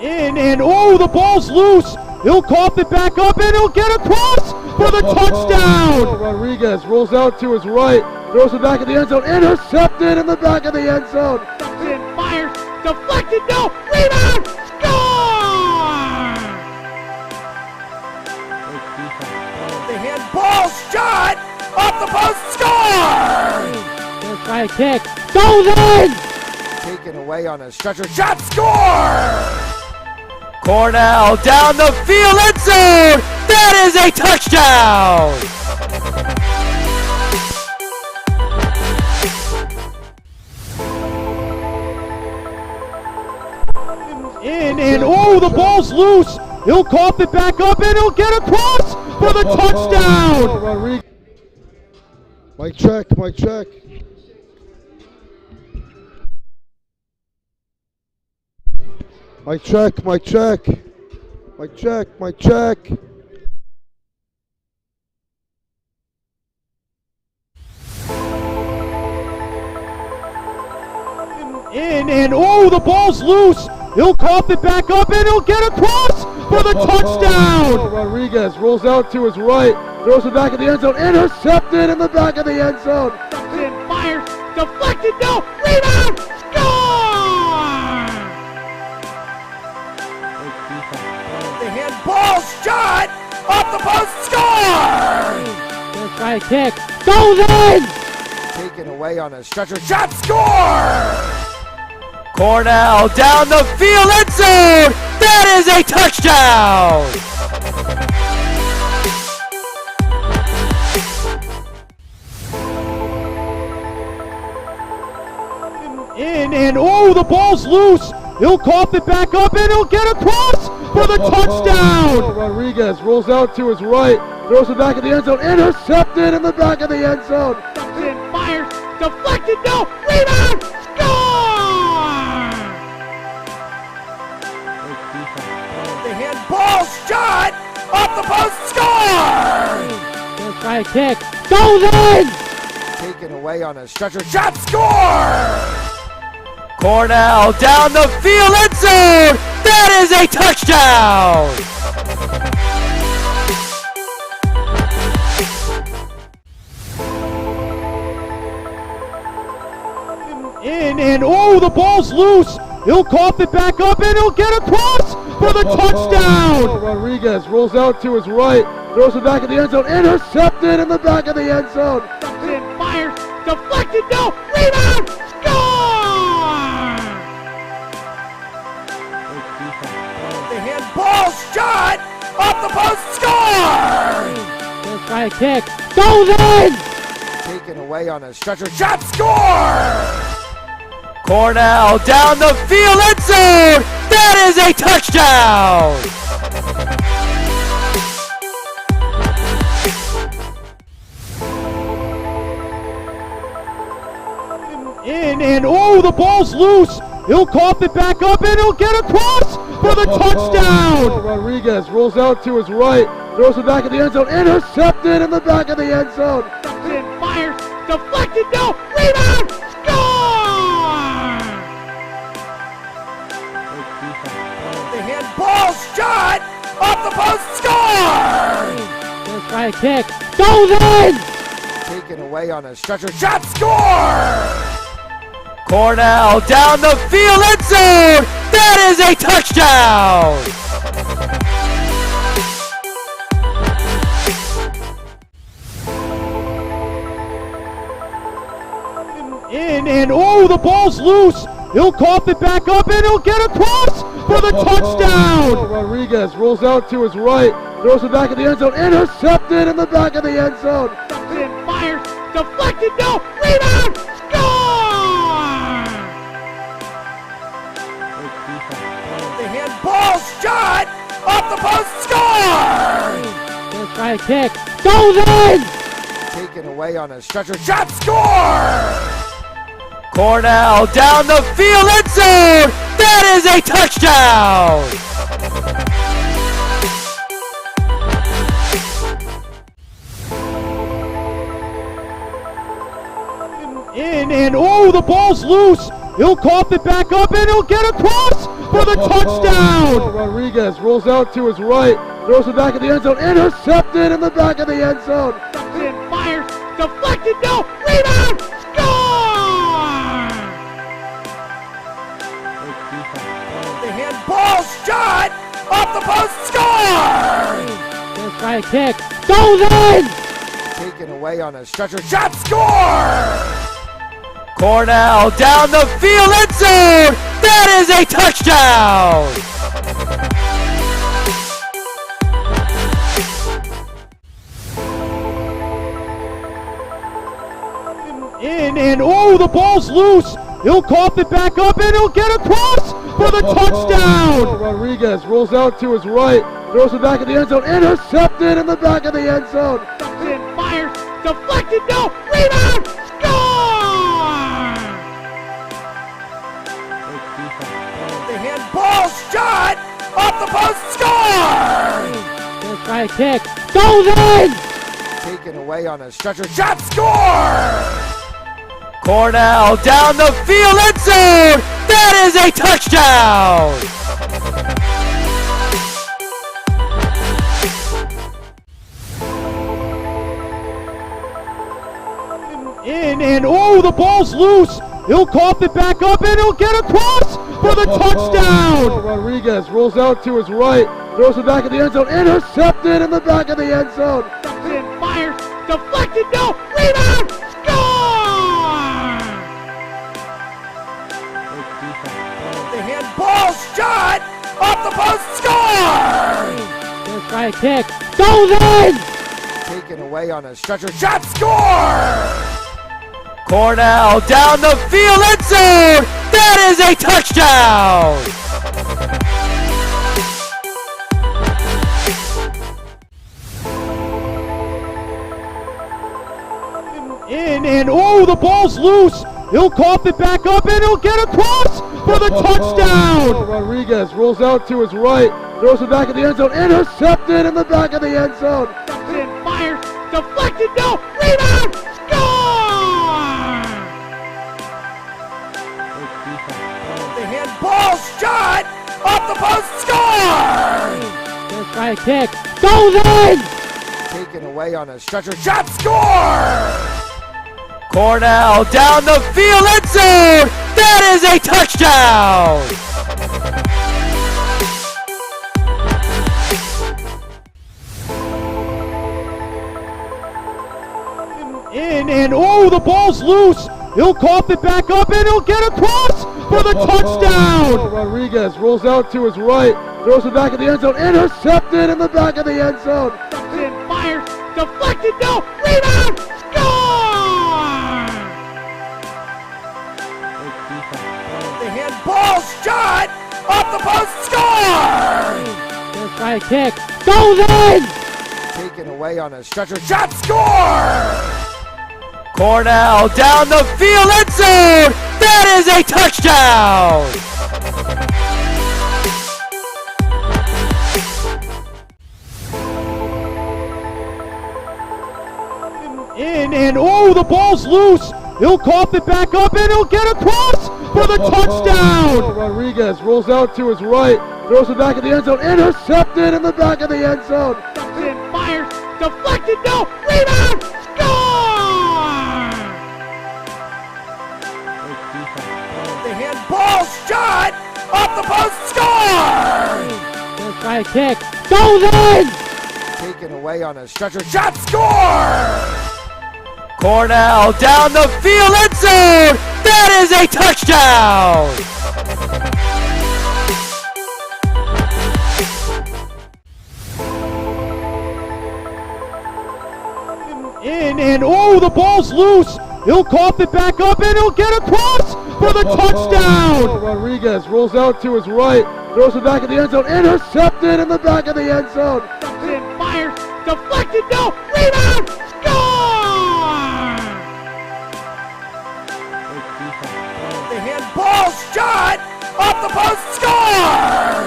In and oh, the ball's loose. He'll cough it back up and he'll get across for the touchdown. Rodriguez rolls out to his right, throws it back in the end zone, intercepted in the back of the end zone. Fires, deflected, no, rebound, score! The handball shot off the post, score! Gonna try a kick, goes in! Taken away on a stretcher, shot, score! Cornell down the field, end zone! That is a touchdown! In and oh, the ball's loose. He'll cough it back up and he'll get across for the touchdown. Mike check, Mike check. Mike check, Mike check. Mike check, Mike check. In and oh, the ball's loose. He'll cough it back up and he'll get across for the touchdown. Rodriguez rolls out to his right, throws it back in the end zone, intercepted in the back of the end zone. Fires, deflected, no, rebound, score! The handball shot off the post, score! Gonna try a kick, goes in! Taken away on a stretcher, shot, score! Cornell down the field, end zone! That is a touchdown! In and oh, the ball's loose. He'll cough it back up and he'll get across for the touchdown. Rodriguez rolls out to his right, throws it back in the end zone, intercepted in the back of the end zone. Fires, deflected, no, rebound, score! The handball shot off the post, score! Gonna try a kick, goes in! Taken away on a stretcher, shot, score! Cornell down the field, end zone! That is a touchdown! In and oh, the ball's loose. He'll cough it back up and he'll get across for the touchdown. Rodriguez rolls out to his right, throws it back in the end zone, intercepted in the back of the end zone. Fires, deflected, no, rebound, score! The handball shot off the post, score! Gonna try a kick, goes in! Taken away on a stretcher, shot, score! Cornell down the field, end zone! That is a touchdown! In and oh, the ball's loose. He'll cough it back up and he'll get across for the touchdown. Rodriguez rolls out to his right, throws it back in the end zone, intercepted in the back of the end zone. Fires, deflected, no, rebound, score! The handball shot off the post, score! Gonna try a kick, goes in! Taken away on a stretcher, shot, score! Cornell down the field, end zone! That is a touchdown! In and oh, the ball's loose. He'll cough it back up and he'll get across for the touchdown. Rodriguez rolls out to his right, throws it back in the end zone, intercepted in the back of the end zone. Fires, deflected, no, rebound, score! The handball shot off the post, score! Gonna try a kick, goes in! Taken away on a stretcher, shot, score! Cornell down the field, end zone. That is a touchdown. And oh, the ball's loose. He'll cough it back up and he'll get across for the touchdown. Rodriguez rolls out to his right, throws it back in the end zone, intercepted in the back of the end zone. And fires, deflected, no, rebound, score! The handball shot off the post, score! First try kick, goes in! Taken away on a stretcher, shot, score! Cornell down the field, end zone! That is a touchdown! And oh, the ball's loose. He'll cough it back up and he'll get across for the touchdown. Rodriguez rolls out to his right, throws it back in the end zone, intercepted in the back of the end zone. And fires, deflected, no, rebound, score! The handball shot off the post, score! First try kick, goes in! Taken away on a stretcher, shot, score! Cornell down the field, end zone! That is a touchdown! And oh, the ball's loose. He'll cough it back up and he'll get across for the touchdown. Rodriguez rolls out to his right, throws it back in the end zone, intercepted in the back of the end zone. And fires, deflected, no, rebound, score! The handball shot off the post, score! First try kick, goes in! Taken away on a stretcher, shot, score! Cornell down the field, end zone! That is a touchdown! And oh, the ball's loose. He'll cough it back up and he'll get across for the touchdown. Rodriguez rolls out to his right, throws it back in the end zone, intercepted in the back of the end zone. And fires, deflected, no, rebound, score! The handball shot off the post, score! First try kick, goes in! Taken away on a stretcher, shot, score! Cornell down the field, end zone! That is a touchdown! And oh, the ball's loose. He'll cough it back up and he'll get across for the touchdown. Rodriguez rolls out to his right, throws it back in the end zone, intercepted in the back of the end zone. And fires, deflected, no, rebound, score! The handball shot off the post, score! First try kick, goes in! Taken away on a stretcher, shot, score! Cornell down the field, end zone! That is a touchdown! And oh, the ball's loose. He'll cough it back up and he'll get across for the touchdown. Rodriguez rolls out to his right, throws it back in the end zone, intercepted in the back of the end zone. And fires, deflected, no, rebound, score! The handball shot off the post, score! First try kick, goes in! Taken away on a stretcher, shot, score! Cornell down the field, end zone! That is a touchdown! And oh, the ball's loose. He'll cough it back up and he'll get across for the touchdown. Rodriguez rolls out to his right, throws it back in the end zone, intercepted in the back of the end zone. And fires, deflected, no, rebound, score! off the post, score!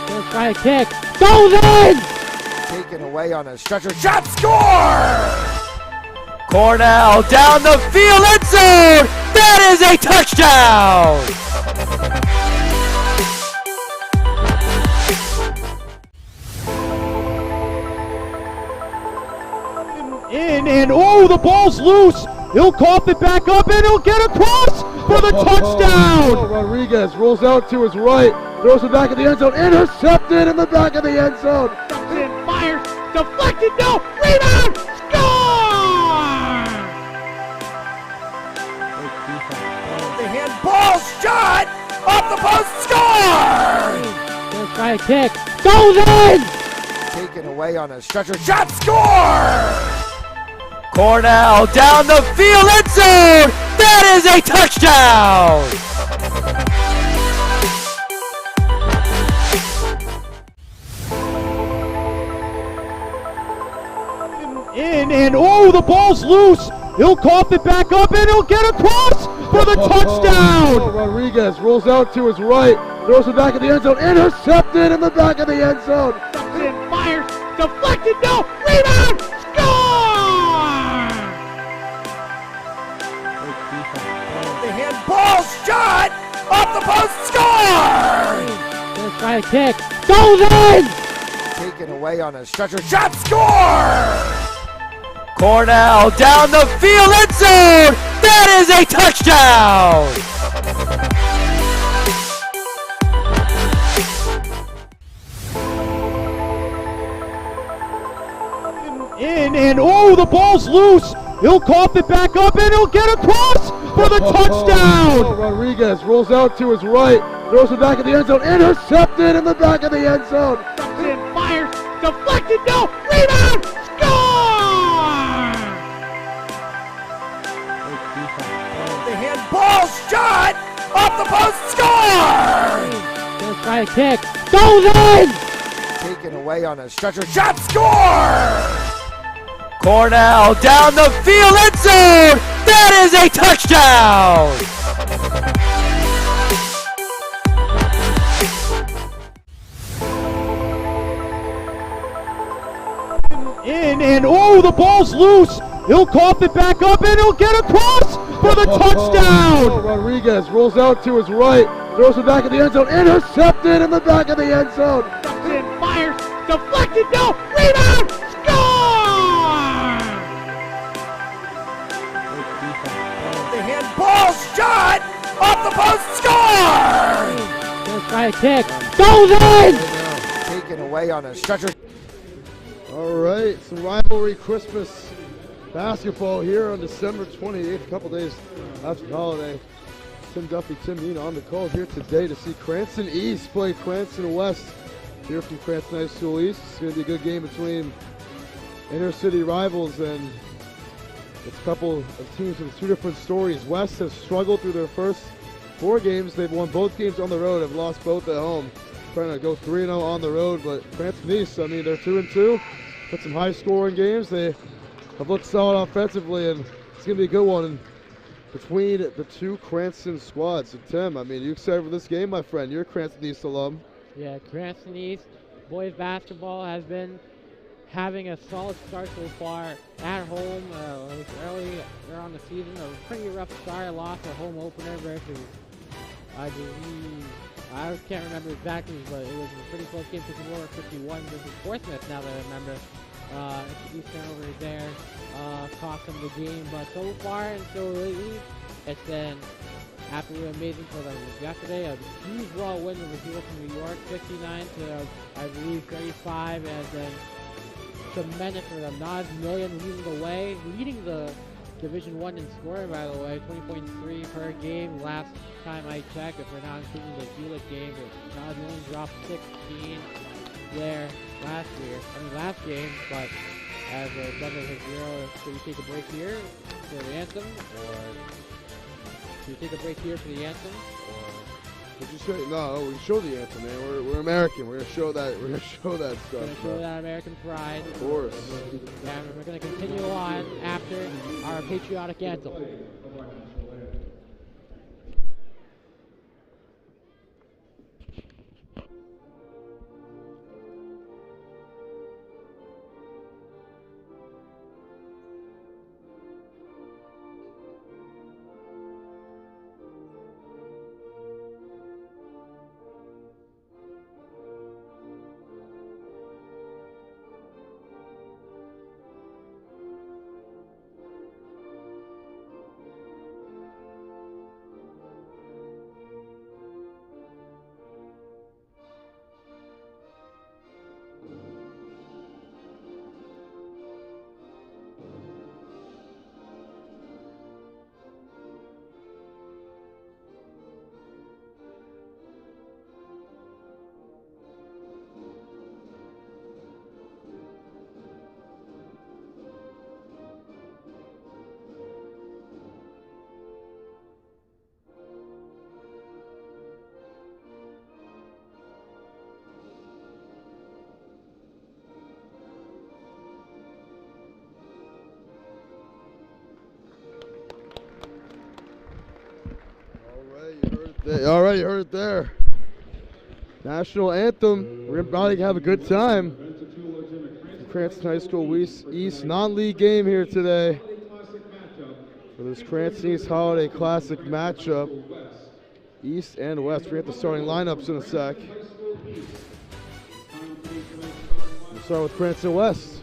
First try to kick, goes in! Taken away on a stretcher, shot, score! Cornell down the field, end zone! That is a touchdown! And oh, the ball's loose. He'll cough it back up and he'll get across for the touchdown. Rodriguez rolls out to his right, throws it back in the end zone, intercepted in the back of the end zone. And fires, deflected, no, rebound, score! The handball shot off the post, score! First try to kick, goes in! Taken away on a stretcher, shot, score! Cornell down the field, end zone! That is a touchdown! And oh, the ball's loose. He'll cough it back up and he'll get across for the touchdown. Rodriguez rolls out to his right, throws it back in the end zone, intercepted in the back of the end zone. And fires, deflected, no, rebound, score! The handball shot off the post, score! First try to kick, goes in! Taken away on a stretcher, shot, score! Cornell down the field, end zone! That is a touchdown! And oh, the ball's loose. He'll cough it back up and he'll get across for the touchdown. Rodriguez rolls out to his right, throws it back in the end zone, intercepted in the back of the end zone. And fires, deflected, no, rebound, score! The handball shot off the post, score! First try to kick, goes in! Taken away on a stretcher, shot, score! Cornell down the field, end zone! That is a touchdown! And oh, the ball's loose. He'll cough it back up and he'll get across for the touchdown. Rodriguez rolls out to his right, throws it back in the end zone, intercepted in the back of the end zone. And fires, deflected, no, rebound, score! The handball shot off the post, score! First try to kick, goes in! Taken away on a stretcher. All right, some rivalry Christmas basketball here on December 28th, a couple days after the holiday. Tim Duffy, Tim Nina on the call here today to see Cranston East play Cranston West here from Cranston High School East. It's going to be a good game between inner city rivals, and it's a couple of teams with two different stories. West has struggled through their first 4 games. They've won both games on the road, have lost both at home. Trying to go 3-0 on the road, but Cranston East, I mean, they're 2-2. Put some high-scoring games. They have looked solid offensively, and it's going to be a good one. And between the two Cranston squads. So Tim, I mean, you excited for this game, my friend? You're a Cranston East alum. Yeah, Cranston East boys basketball has been having a solid start so far at home. It was early on the season, a pretty rough start. Lost a home opener versus, I believe, I can't remember exactly, but it was a pretty close game. 54-51 versus Portsmouth, now that I remember. East turnover there cost them the game, but so far and so lately, it's been absolutely amazing for them. Yesterday, a huge raw win over Hewlett from New York, 59 to, I believe, 35, and then tremendous for them. Nas Million leading the Division I in scoring, by the way, 20.3 per game. Last time I checked, if we're not including the Hewlett game, but Nas Million dropped 16 there last game, but as a 7-0, should we take a break here for the anthem, or should we take a break here for the anthem, or Did you say no? We show the anthem, man. We're American. We're gonna show that. We're gonna show that stuff. we're gonna show that American pride? Of course. And we're gonna continue on after our patriotic anthem. All right, you heard it there. National anthem. We're about to have a good time. Cranston High School East non-league game here today for this Cranston East Holiday Classic matchup. East and West. We're going to get the starting lineups in a sec. We'll start with Cranston West.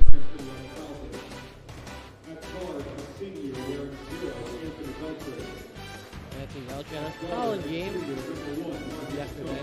Had a solid game yesterday.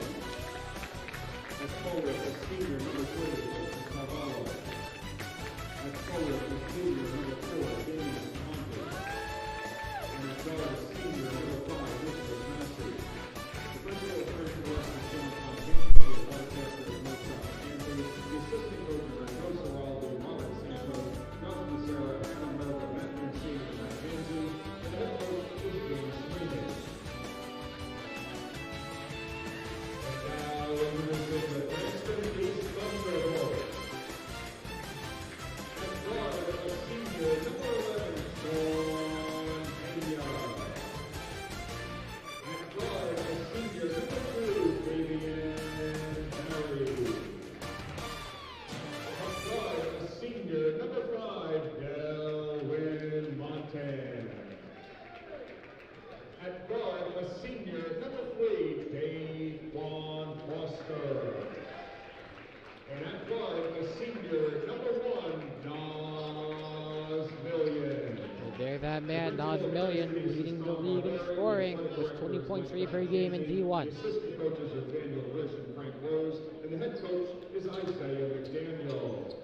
That man, Nas Million, leading the league in scoring with 20.3 per game in D1. Assistant coaches are Daniel Rich and Frank Rose, and the head coach is Isaiah McDaniel.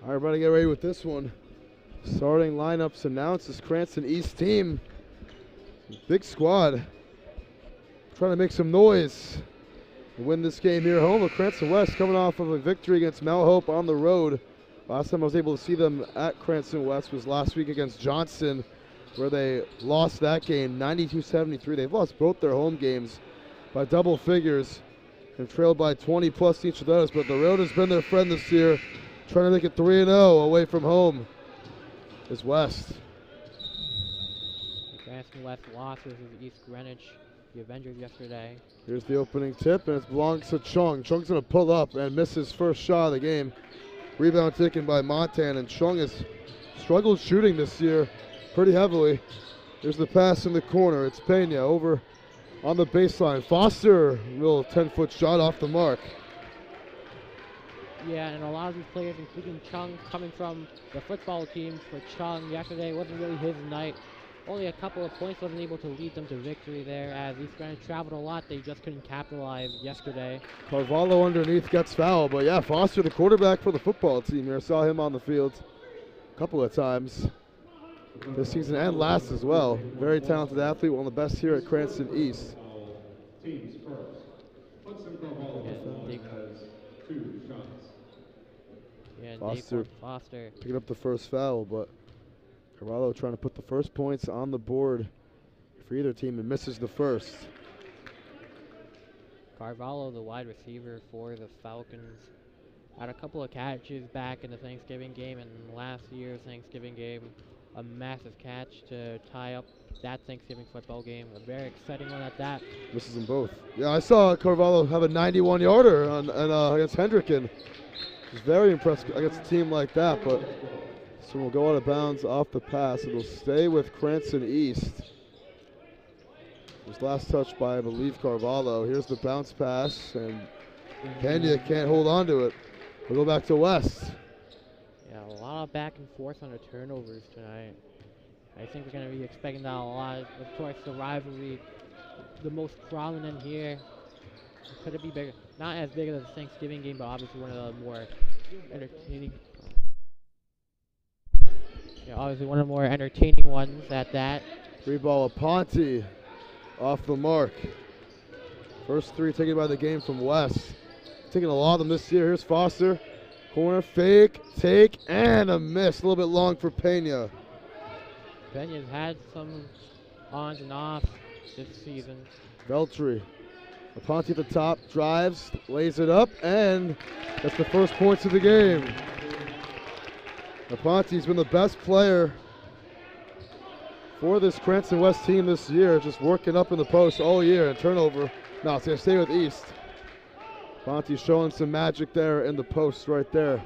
All right, everybody get ready with this one. Starting lineups announced. This Cranston East team. Big squad. Trying to make some noise and win this game here home. With Cranston West coming off of a victory against Mount Hope on the road. Last time I was able to see them at Cranston West was last week against Johnston, where they lost that game 92-73. They've lost both their home games by double figures and trailed by 20 plus each of those, but the road has been their friend this year, trying to make it 3-0 away from home is West. Cranston West losses is East Greenwich, the Avengers yesterday. Here's the opening tip, and it belongs to Chung. Chung's going to pull up and miss his first shot of the game. Rebound taken by Montan, and Chung has struggled shooting this year pretty heavily. There's the pass in the corner. It's Pena over on the baseline. Foster, real 10-foot shot off the mark. Yeah, and a lot of these players, including Chung, coming from the football team for Chung yesterday, wasn't really his night. Only a couple of points, wasn't able to lead them to victory there. As East Greenwich traveled a lot, they just couldn't capitalize yesterday. Carvalho underneath gets fouled, but yeah, Foster, the quarterback for the football team here, saw him on the field a couple of times this season and last as well. Very talented athlete, one of the best here at Cranston East. Teams first. Hudson Carvalho has 2 shots. Yeah, Foster picking up the first foul, but Carvalho trying to put the first points on the board for either team and misses the first. Carvalho, the wide receiver for the Falcons, had a couple of catches back in the Thanksgiving game, and last year's Thanksgiving game, a massive catch to tie up that Thanksgiving football game. A very exciting one at that. Misses them both. Yeah, I saw Carvalho have a 91-yarder against Hendricken. Was very impressed against a team like that, but so we'll go out of bounds off the pass. It'll stay with Cranston East. Was last touched by, I believe, Carvalho. Here's the bounce pass, and Pena can't hold on to it. We'll go back to West. Yeah, a lot of back and forth on the turnovers tonight. I think we're going to be expecting that a lot. Of course, the rivalry, the most prominent here. Could it be bigger? Not as big as the Thanksgiving game, but obviously one of the more entertaining. Yeah, obviously one of the more entertaining ones at that. 3-ball Aponte off the mark. First 3 taken by the game from West. Taking a lot of them this year. Here's Foster. Corner, fake, take, and a miss. A little bit long for Pena. Pena's had some ons and offs this season. Veltri. Aponte at the top, drives, lays it up, and that's the first points of the game. Aponte's been the best player for this Cranston West team this year, just working up in the post all year, and turnover. No, it's going to stay with East. Ponte showing some magic there in the post right there.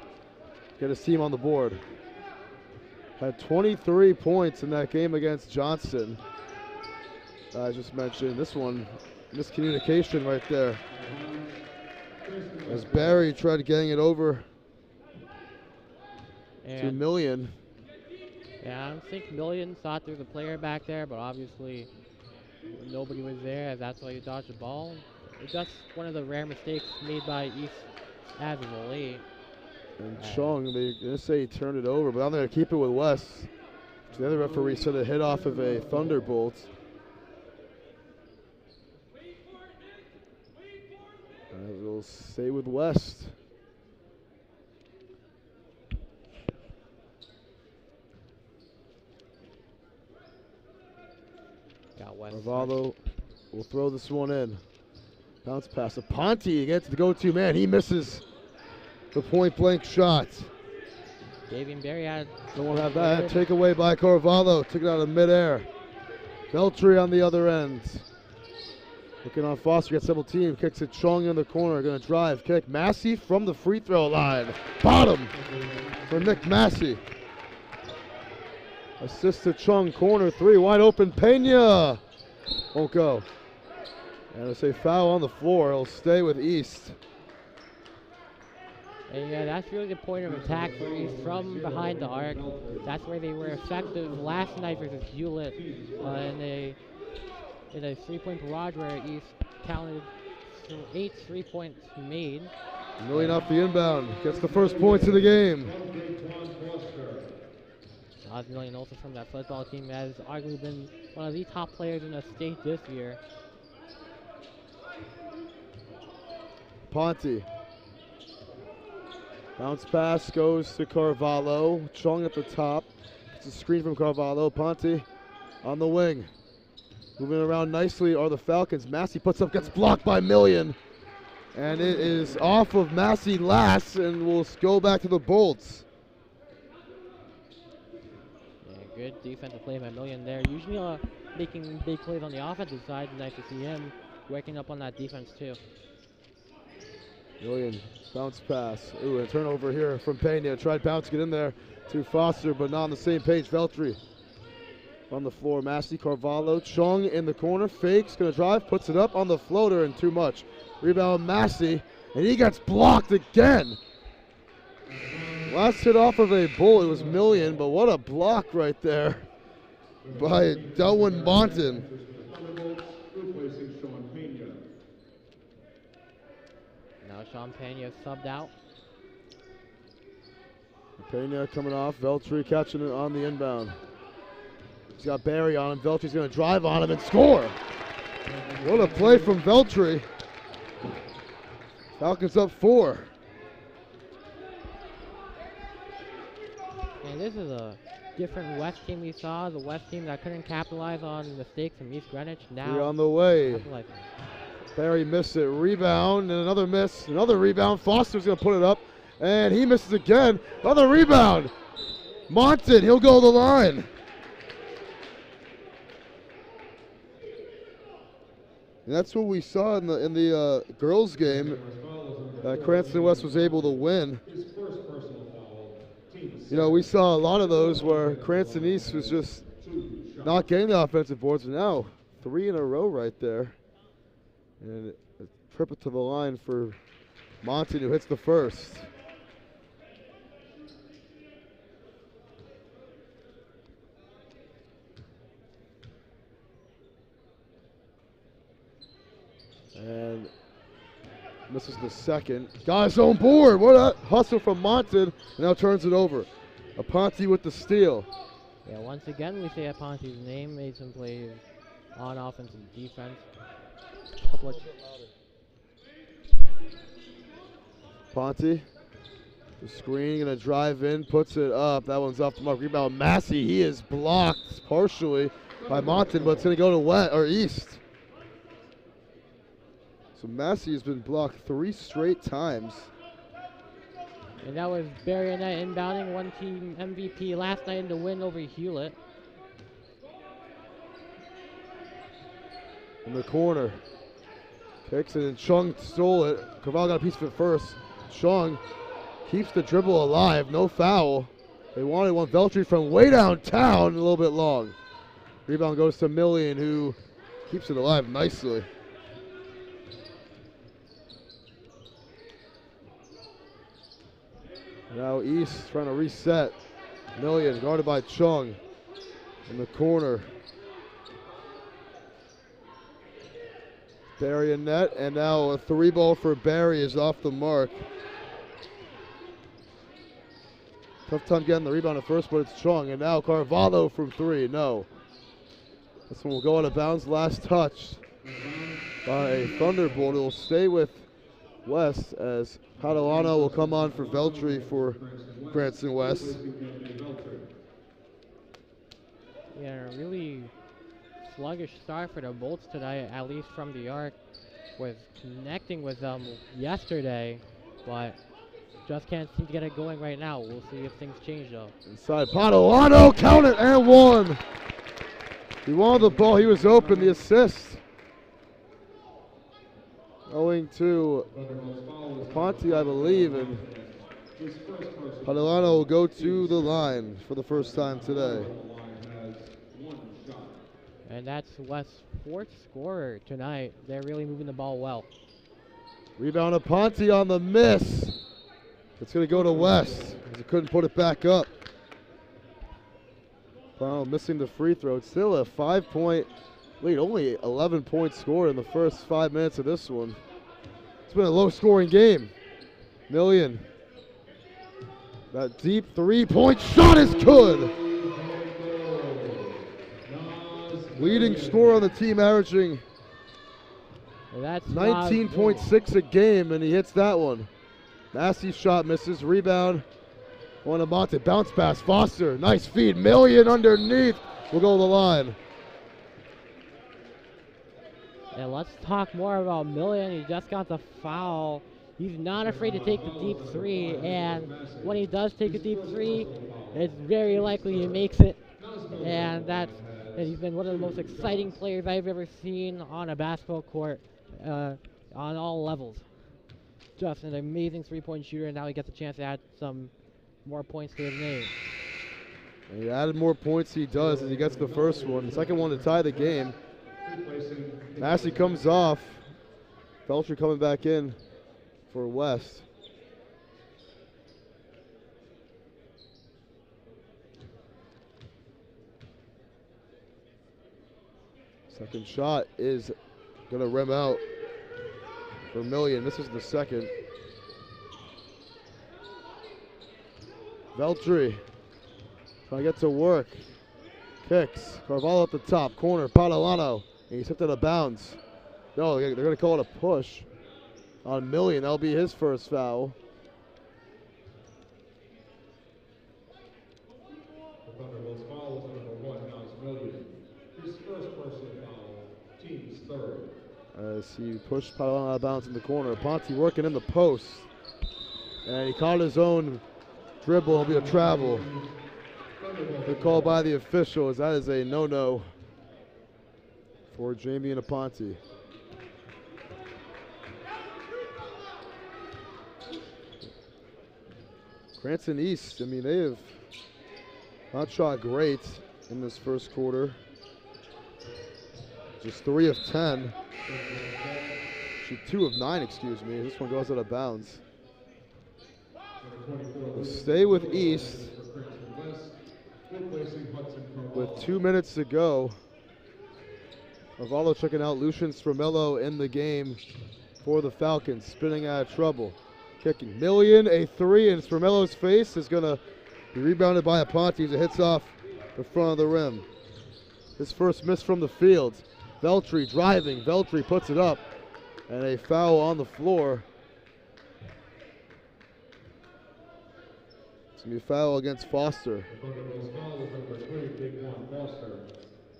Get his team on the board. Had 23 points in that game against Johnston. I just mentioned this one, miscommunication right there. As Barry tried getting it over to Million. Yeah, I don't think Million thought there was a player back there, but obviously nobody was there, as that's why you dodged the ball. That's one of the rare mistakes made by East as of late. And Chung, they didn't say he turned it over, but I'm going to keep it with West. The other referee said it hit off of a Thunderbolt. We'll stay with West. Got West. Carvalho will throw this one in. Bounce pass to Ponte against the go-to man. He misses the point-blank shot. Davian Berry had. Don't have that. Take away by Carvalho. Took it out of midair. Beltry on the other end. Looking on Foster, gets double team. Kicks it Chung in the corner. Going to drive. Kick. Massey from the free throw line. Bottom for Nick Massey. Assist to Chung. Corner three. Wide open. Pena. Won't go. And it's a foul on the floor. He'll stay with East. And yeah, that's really the point of attack for East from behind the arc. That's where they were effective last night versus Hewlett in a three-point barrage where East counted 8 3-points made. Million off the inbound. Gets the first points of the game. Oz Million also from that football team has arguably been one of the top players in the state this year. Ponte. Bounce pass goes to Carvalho. Chung at the top. It's a screen from Carvalho. Ponte on the wing. Moving around nicely are the Falcons. Massey puts up, gets blocked by Million. And it is off of Massey last, and we'll go back to the Bolts. Yeah, good defensive play by Million there. Usually making big plays on the offensive side. Nice to see him waking up on that defense too. Million, bounce pass. Ooh, a turnover here from Pena. Tried bouncing it in there to Foster, but not on the same page. Veltri on the floor. Massey, Carvalho, Chung in the corner. Fakes, gonna drive, puts it up on the floater, and too much. Rebound Massey, and he gets blocked again. Last hit off of a bull, it was Million, but what a block right there by Delwyn Bonton. Now Sean Pena subbed out. Pena coming off. Veltri catching it on the inbound. He's got Barry on him. Veltri's going to drive on him and score. What a play from Veltri. Falcons up 4. And this is a different West team we saw. The West team that couldn't capitalize on mistakes from East Greenwich. Now 3 on the way. capitalizing. Barry missed it. Rebound and another miss. Another rebound. Foster's going to put it up. And he misses again. Another rebound. Monton, he'll go the line. And that's what we saw in the girls' game. Cranston West was able to win. You know, we saw a lot of those where Cranston East was just not getting the offensive boards. And now 3 in a row right there. And a trip it to the line for Monty, who hits the first. And misses the second. Got his own board. What a hustle from Monton. And now turns it over. Aponte with the steal. Yeah, once again we say Aponte's name. Made some plays on offense and defense. Ponte, the screen, gonna drive in, puts it up. That one's off the mark. Rebound Massey. He is blocked partially by Monton, but it's gonna go to west or east. So Massey has been blocked 3 straight times. And that was Barry and I inbounding, one team MVP last night in the win over Hewlett. in the corner. Kicks it and Chung stole it. Carvalho got a piece of it first. Chung keeps the dribble alive, no foul. They wanted one. Veltri from way downtown, a little bit long. Rebound goes to Million, who keeps it alive nicely. Now East trying to reset. Million guarded by Chung in the corner. Barry in net, and now a 3-ball for Barry is off the mark. Tough time getting the rebound at first, but it's Chung. And now Carvalho from 3, no. This one will go out of bounds, last touch by a Thunderbolt. It will stay with West as Padalano will come on for Veltri for Cranston West. Yeah, really sluggish start for the Bolts tonight, at least from the arc. Was connecting with them yesterday, but just can't seem to get it going right now. We'll see if things change though. Inside Padalano, count it, and one. He wanted the ball, he was open, the assist. Owing to Ponte, I believe, and Padalano will go to the line for the first time today. And that's West's 4th scorer tonight. They're really moving the ball well. Rebound of Ponte on the miss. It's going to go to West, as he couldn't put it back up. Padalano missing the free throw. It's still a 5-point lead, only 11 points scored in the first 5 minutes of this one. It's been a low-scoring game. Million. That deep 3-point shot is good. Leading scorer on the team, averaging 19.6 a game, and he hits that one. Nasty shot, misses. Rebound. On to Monte. Bounce pass. Foster. Nice feed. Million underneath. We'll go to the line. And let's talk more about Million. He just got the foul. He's not afraid to take the deep 3, and when he does take a deep 3, it's very likely he makes it. And he's been one of the most exciting players I've ever seen on a basketball court on all levels. Just an amazing 3-point shooter, and now he gets a chance to add some more points to his name. And he added more points, he does, as he gets the first one. The second one to tie the game. Massey comes off. Felcher coming back in for West. Second shot is going to rim out for Million. This is the second. Veltri trying to get to work. Kicks. Carvalho at the top. Corner. Padalano. And he's tipped out of bounds. No, they're going to call it a push on Million. That'll be his first foul. The Thunderbolts foul is number 1, now it's Million. His first personal foul, team's 3rd. As he pushed Padalano out of bounds in the corner. Ponte working in the post. And he caught his own dribble. It'll be a travel. Good call by the officials. That is a no-no for Jamie and Aponte. Cranston East, I mean, they have not shot great in this first quarter. Just 3 of 10. Actually 2 of 9, excuse me. This one goes out of bounds. We'll stay with East with 2 minutes to go. Carvalho checking out Lucian Stramello in the game for the Falcons, spinning out of trouble. Kicking Million, a 3 in Stramello's face is going to be rebounded by Aponte as it hits off the front of the rim. His first miss from the field. Veltri driving, Veltri puts it up, and a foul on the floor. It's going to be a foul against Foster.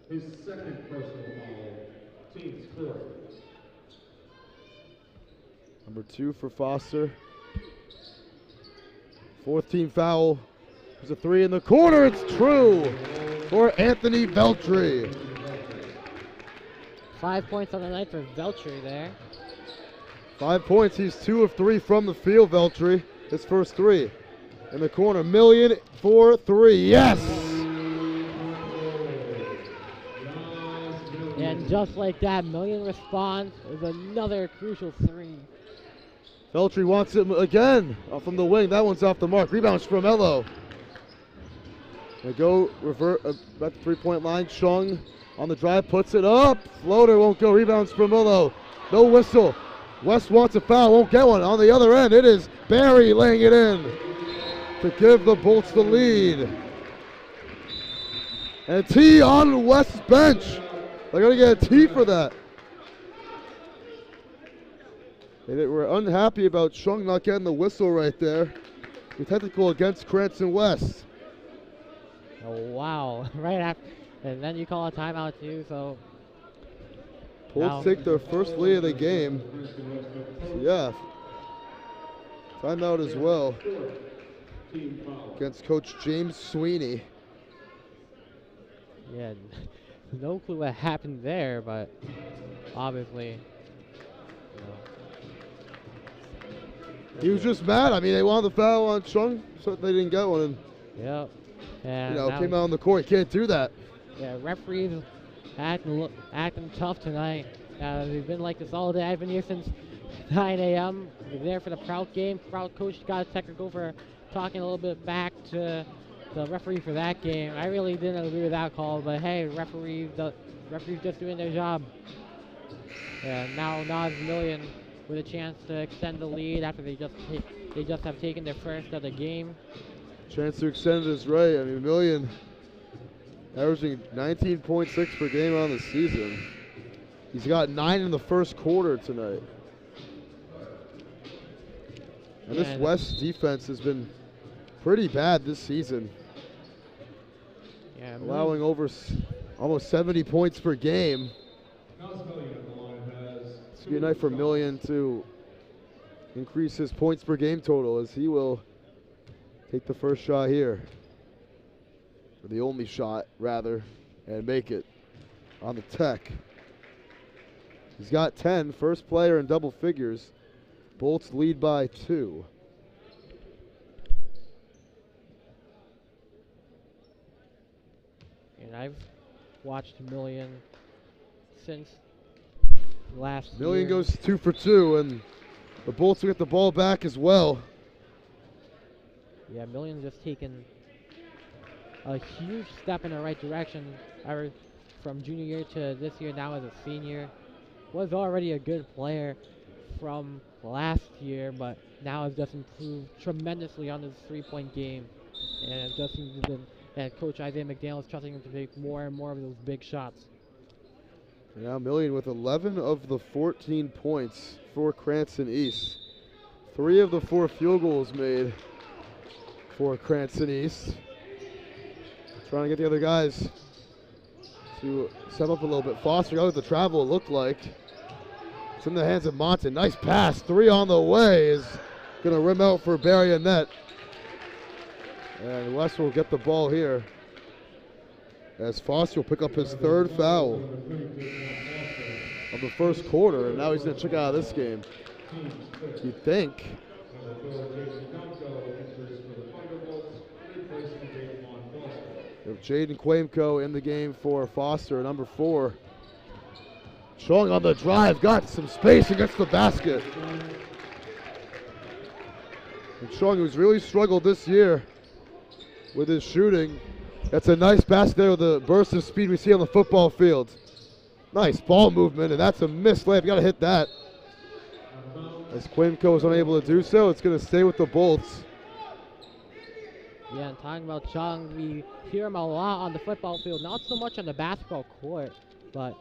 His second personal foul, team's 4th. Number 2 for Foster. 4th team foul. There's a 3 in the corner. It's true for Anthony Veltri. 5 points on the night for Veltri there. 5 points. He's 2 of 3 from the field, Veltri. His first 3. In the corner, Million for 3. Yes! And just like that, Million responds with another crucial 3. Veltri wants it again from the wing. That one's off the mark. Rebound, Stromello. They go revert back to 3-point line. Chung on the drive, puts it up. Floater won't go. Rebound, Stromello. No whistle. West wants a foul, won't get one. On the other end, it is Barry laying it in to give the Bolts the lead. And a T on West's bench. They're going to get a T for that. They were unhappy about Chung not getting the whistle right there. The technical against Cranston West. Oh, wow. Right after. And then you call a timeout, too, so. Bolts take their first lead of the game. So yeah. Timeout as well. Against Coach James Sweeney. Yeah, no clue what happened there, but obviously. He was just mad. I mean, they wanted the foul on Chung, so they didn't get one. And, Yep. And came out on the court. You can't do that. Yeah, referees acting tough tonight. They've been like this all day. I've been here since 9 a.m. We're there for the Prout game. Prout coach got a technical for talking a little bit back to the referee for that game. I really didn't agree with that call, but hey, referees just doing their job. And now Nas Million with a chance to extend the lead after they just have taken their first of the game. Chance to extend is right. I mean, Million averaging 19.6 per game on the season. He's got 9 in the first quarter tonight. And this West defense has been pretty bad this season. Yeah, allowing over almost 70 points per game. It's going to be a night for Million to increase his points per game total as he will take the first shot here. Or the only shot, rather, and make it on the tech. He's got 10, first player in double figures. Bolts lead by 2. And I've watched Million since last Million year. goes 2 for 2, and the Bolts will get the ball back as well. Yeah, Million's just taken a huge step in the right direction from junior year to this year now as a senior. Was already a good player from last year, but now has just improved tremendously on his 3-point game. And it just seems to been, and Coach Isaiah McDaniel is trusting him to take more and more of those big shots. And now Million with 11 of the 14 points for Cranston East. 3 of the 4 field goals made for Cranston East. Trying to get the other guys to step up a little bit. Foster got with the travel, it looked like. It's in the hands of Monton. Nice pass. 3 on the way is going to rim out for Barry and net. And West will get the ball here as Foster will pick up his 3rd foul of the first quarter. And now he's going to check out of this game. You'd think. We have Jaden Quamco in the game for Foster, number 4. Chung on the drive, got some space against the basket. And Chung, who's really struggled this year with his shooting. That's a nice basket there with the burst of speed we see on the football field. Nice ball movement, and that's a missed layup. You got to hit that. As Quamco is unable to do so, it's going to stay with the Bolts. Yeah, and talking about Chung, we hear him a lot on the football field, not so much on the basketball court, but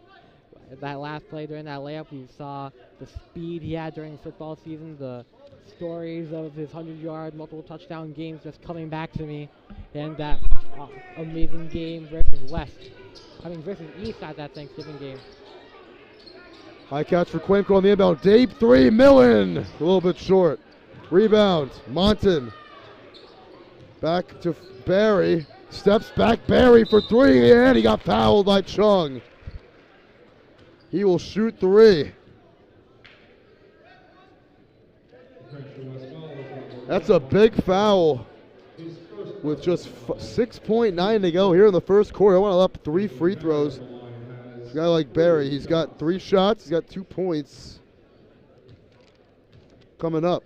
that last play during that layup, we saw the speed he had during the football season, the stories of his 100-yard, multiple touchdown games just coming back to me, and that amazing game versus East at that Thanksgiving game. High catch for Quamco on the inbound. Deep 3, Millen, a little bit short. Rebound, Monton. Back to Barry, steps back, Barry for 3, and he got fouled by Chung. He will shoot 3. That's a big foul with just 6.9 to go here in the first quarter. I want to up 3 free throws. A guy like Barry, he's got 3 shots. He's got 2 points coming up.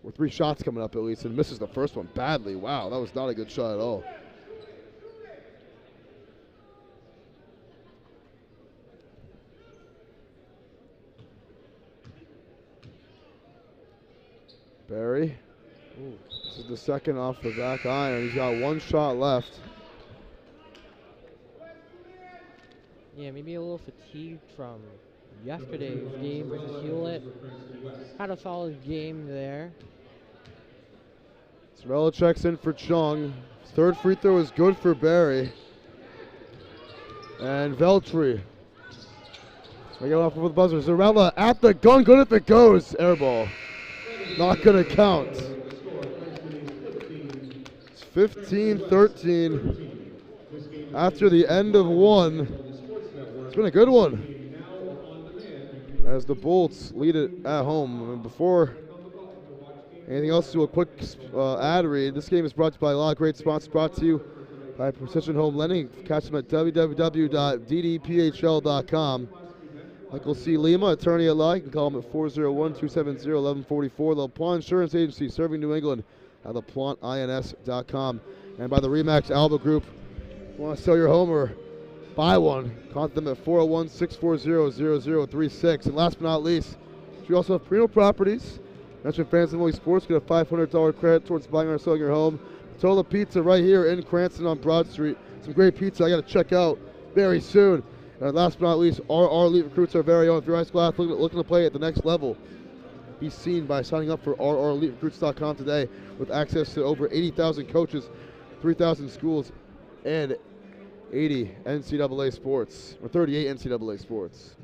Or 3 shots coming up at least, and misses the first one badly. Wow, that was not a good shot at all. Barry. Ooh. This is the second off the back iron. He's got 1 shot left. Yeah, maybe a little fatigued from yesterday's game versus Hewlett. Had a solid game there. Zarella checks in for Chung. His 3rd free throw is good for Barry. And Veltri. They get off with the buzzer. Zarella at the gun, good if it goes. Air ball. Not gonna count. It's 15-13 after the end of 1. It's been a good one as the Bolts lead it at home. And before anything else, do a quick ad read. This game is brought to you by a lot of great sponsors. Brought to you by Precision Home Lending. Catch them at www.ddphl.com. Michael C. Lima, attorney at law. You can call him at 401-270-1144. The LaPlante Insurance Agency, serving New England at LaPlanteINS.com. And by the RE/MAX Alba Group. If you want to sell your home or buy one, contact them at 401-640-0036. And last but not least, we also have Perino Properties. Mention Fans and Only Sports. Get a $500 credit towards buying or selling your home. Tola Pizza right here in Cranston on Broad Street. Some great pizza I got to check out very soon. And last but not least, RR Elite Recruits, our very own. If you're a high school athlete looking to play at the next level, be seen by signing up for RREliteRecruits.com today with access to over 80,000 coaches, 3,000 schools, and 80 NCAA sports, or 38 NCAA sports.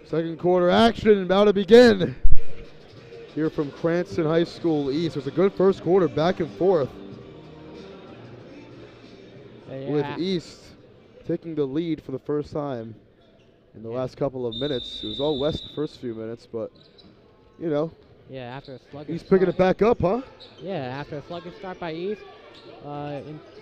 Second quarter action about to begin here from Cranston High School East. It was a good first quarter, back and forth, with East taking the lead for the first time in the last couple of minutes. It was all West the first few minutes, but, you know. Yeah, after a sluggish East picking it back up, huh? Yeah, after a sluggish start by East,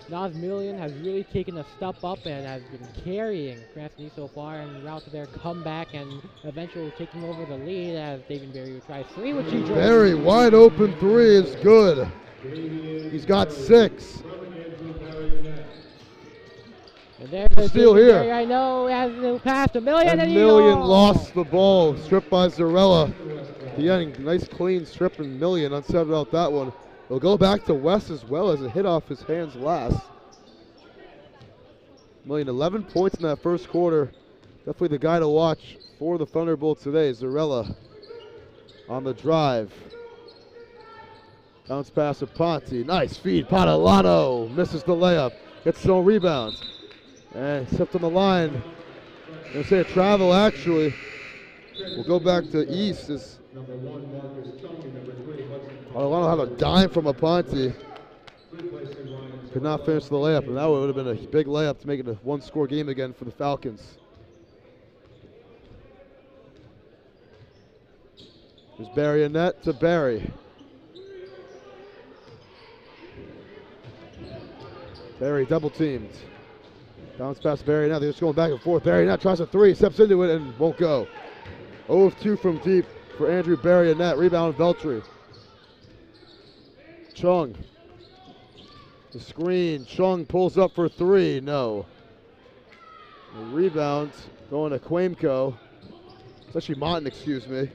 Nas Million has really taken a step up and has been carrying Cranston East so far en route to their comeback and eventually taking over the lead as David Berry will try 3, which he Berry, wide open 3 is good. He's got 6. And there's still here. Berry, I know, has passed a Million. And Million lost the ball, stripped by Zarella. The end, nice clean strip, and Million unset about that one. It'll go back to West as well as it hit off his hands last. Million, 11 points in that first quarter. Definitely the guy to watch for the Thunderbolts today. Zarella on the drive. Bounce pass to Ponte. Nice feed. Padalano misses the layup. Gets his own rebound. And stepped on the line. I'm going to say a travel, actually. We'll go back to East. Padalano had a dime from Aponte. Could not finish the layup, and that would have been a big layup to make it a 1-score game again for the Falcons. There's Barry and net to Barry. Barry double teamed. Bounce past Barry now. They're just going back and forth. Barry now tries a 3, steps into it and won't go. 0 of 2 from deep for Andrew Barry and net. Rebound Veltri. Chung. The screen. Chung pulls up for 3. No. The rebound going to Quamco. It's actually Monton, excuse me.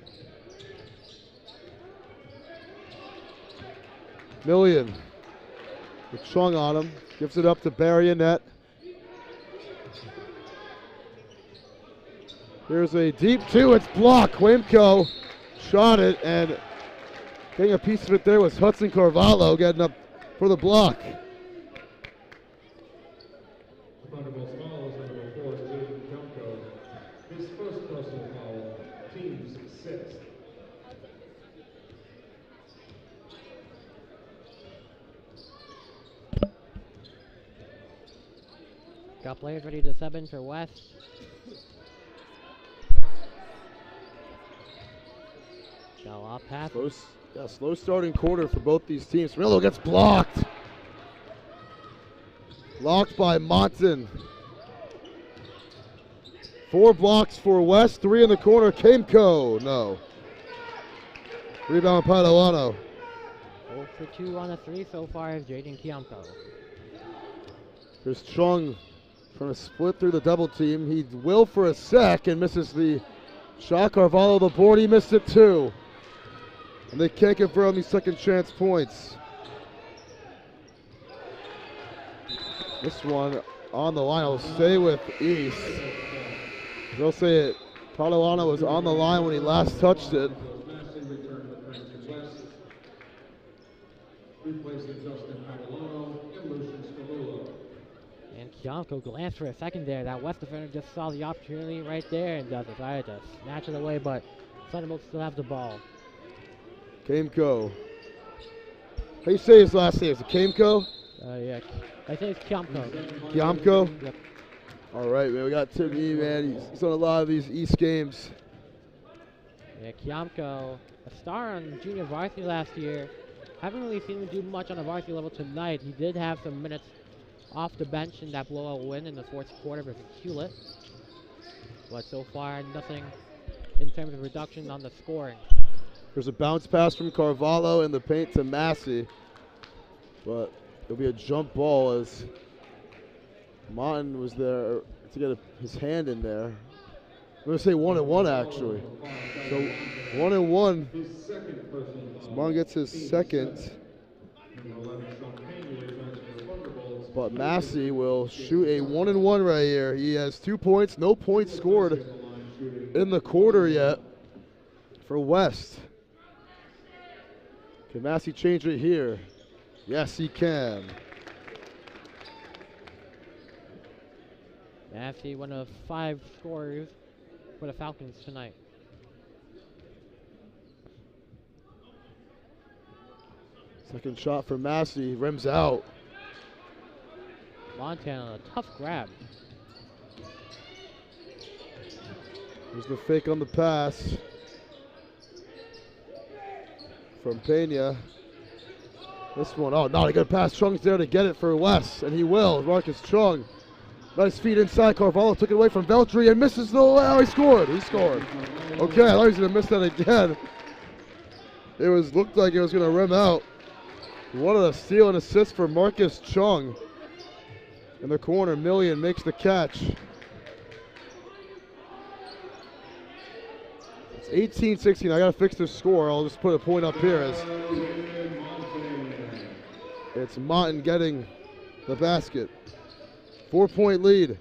Million. With Chung on him. Gives it up to Barry and net. Here's a deep 2. It's blocked. Quamco shot it, and getting a piece of it there was Hudson Carvalho getting up for the block. Got players ready to sub in for West. Got a lot of passes. Slow starting quarter for both these teams. Milo gets blocked. Blocked by Monton. 4 blocks for West, 3 in the corner. Kameko, no. Rebound Padalano. 0 for 2 on the 3 so far is Jaden Kiamko. Here's Chung trying to split through the double team. He will for a sec and misses the shot. Carvalho the board, he missed it too. And they can't confirm these second chance points. This one on the line will stay with East. They'll say it. Padalano was on the line when he last touched it. And Kiamko glanced for a second there. That West defender just saw the opportunity right there and decided to snatch it away, but Thunderbolts still have the ball. Kameko. How do you say his last name? Is it Kameko? Yeah, I think it's Kiamko. Kiamko? Yep. All right, man. We got Tim E, man. He's on a lot of these East games. Yeah, Kiamko, a star on junior varsity last year. Haven't really seen him do much on the varsity level tonight. He did have some minutes off the bench in that blowout win in the fourth quarter versus Hewlett. But so far, nothing in terms of reduction on the scoring. There's a bounce pass from Carvalho in the paint to Massey. But it'll be a jump ball as Martin was there to get his hand in there. I'm going to say 1-1 actually. So 1-1. So Martin gets his second. But Massey will shoot a 1-1 right here. He has 2 points, no points scored in the quarter yet for West. Can Massey change it here? Yes, he can. Massey, one of 5 scorers for the Falcons tonight. Second shot for Massey, rims out. Montana, a tough grab. Here's the fake on the pass from Pena. This one, oh, not a good pass. Chung's there to get it for West, and he will. Marcus Chung. Nice feed inside. Carvalho took it away from Veltri and misses the. Oh, he scored. He scored. Okay, I thought he was going to miss that again. It looked like it was going to rim out. What a steal and assist for Marcus Chung. In the corner, Million makes the catch. It's 18-16. I got to fix this score. I'll just put a point up here as it's Monton getting the basket. 4-point lead.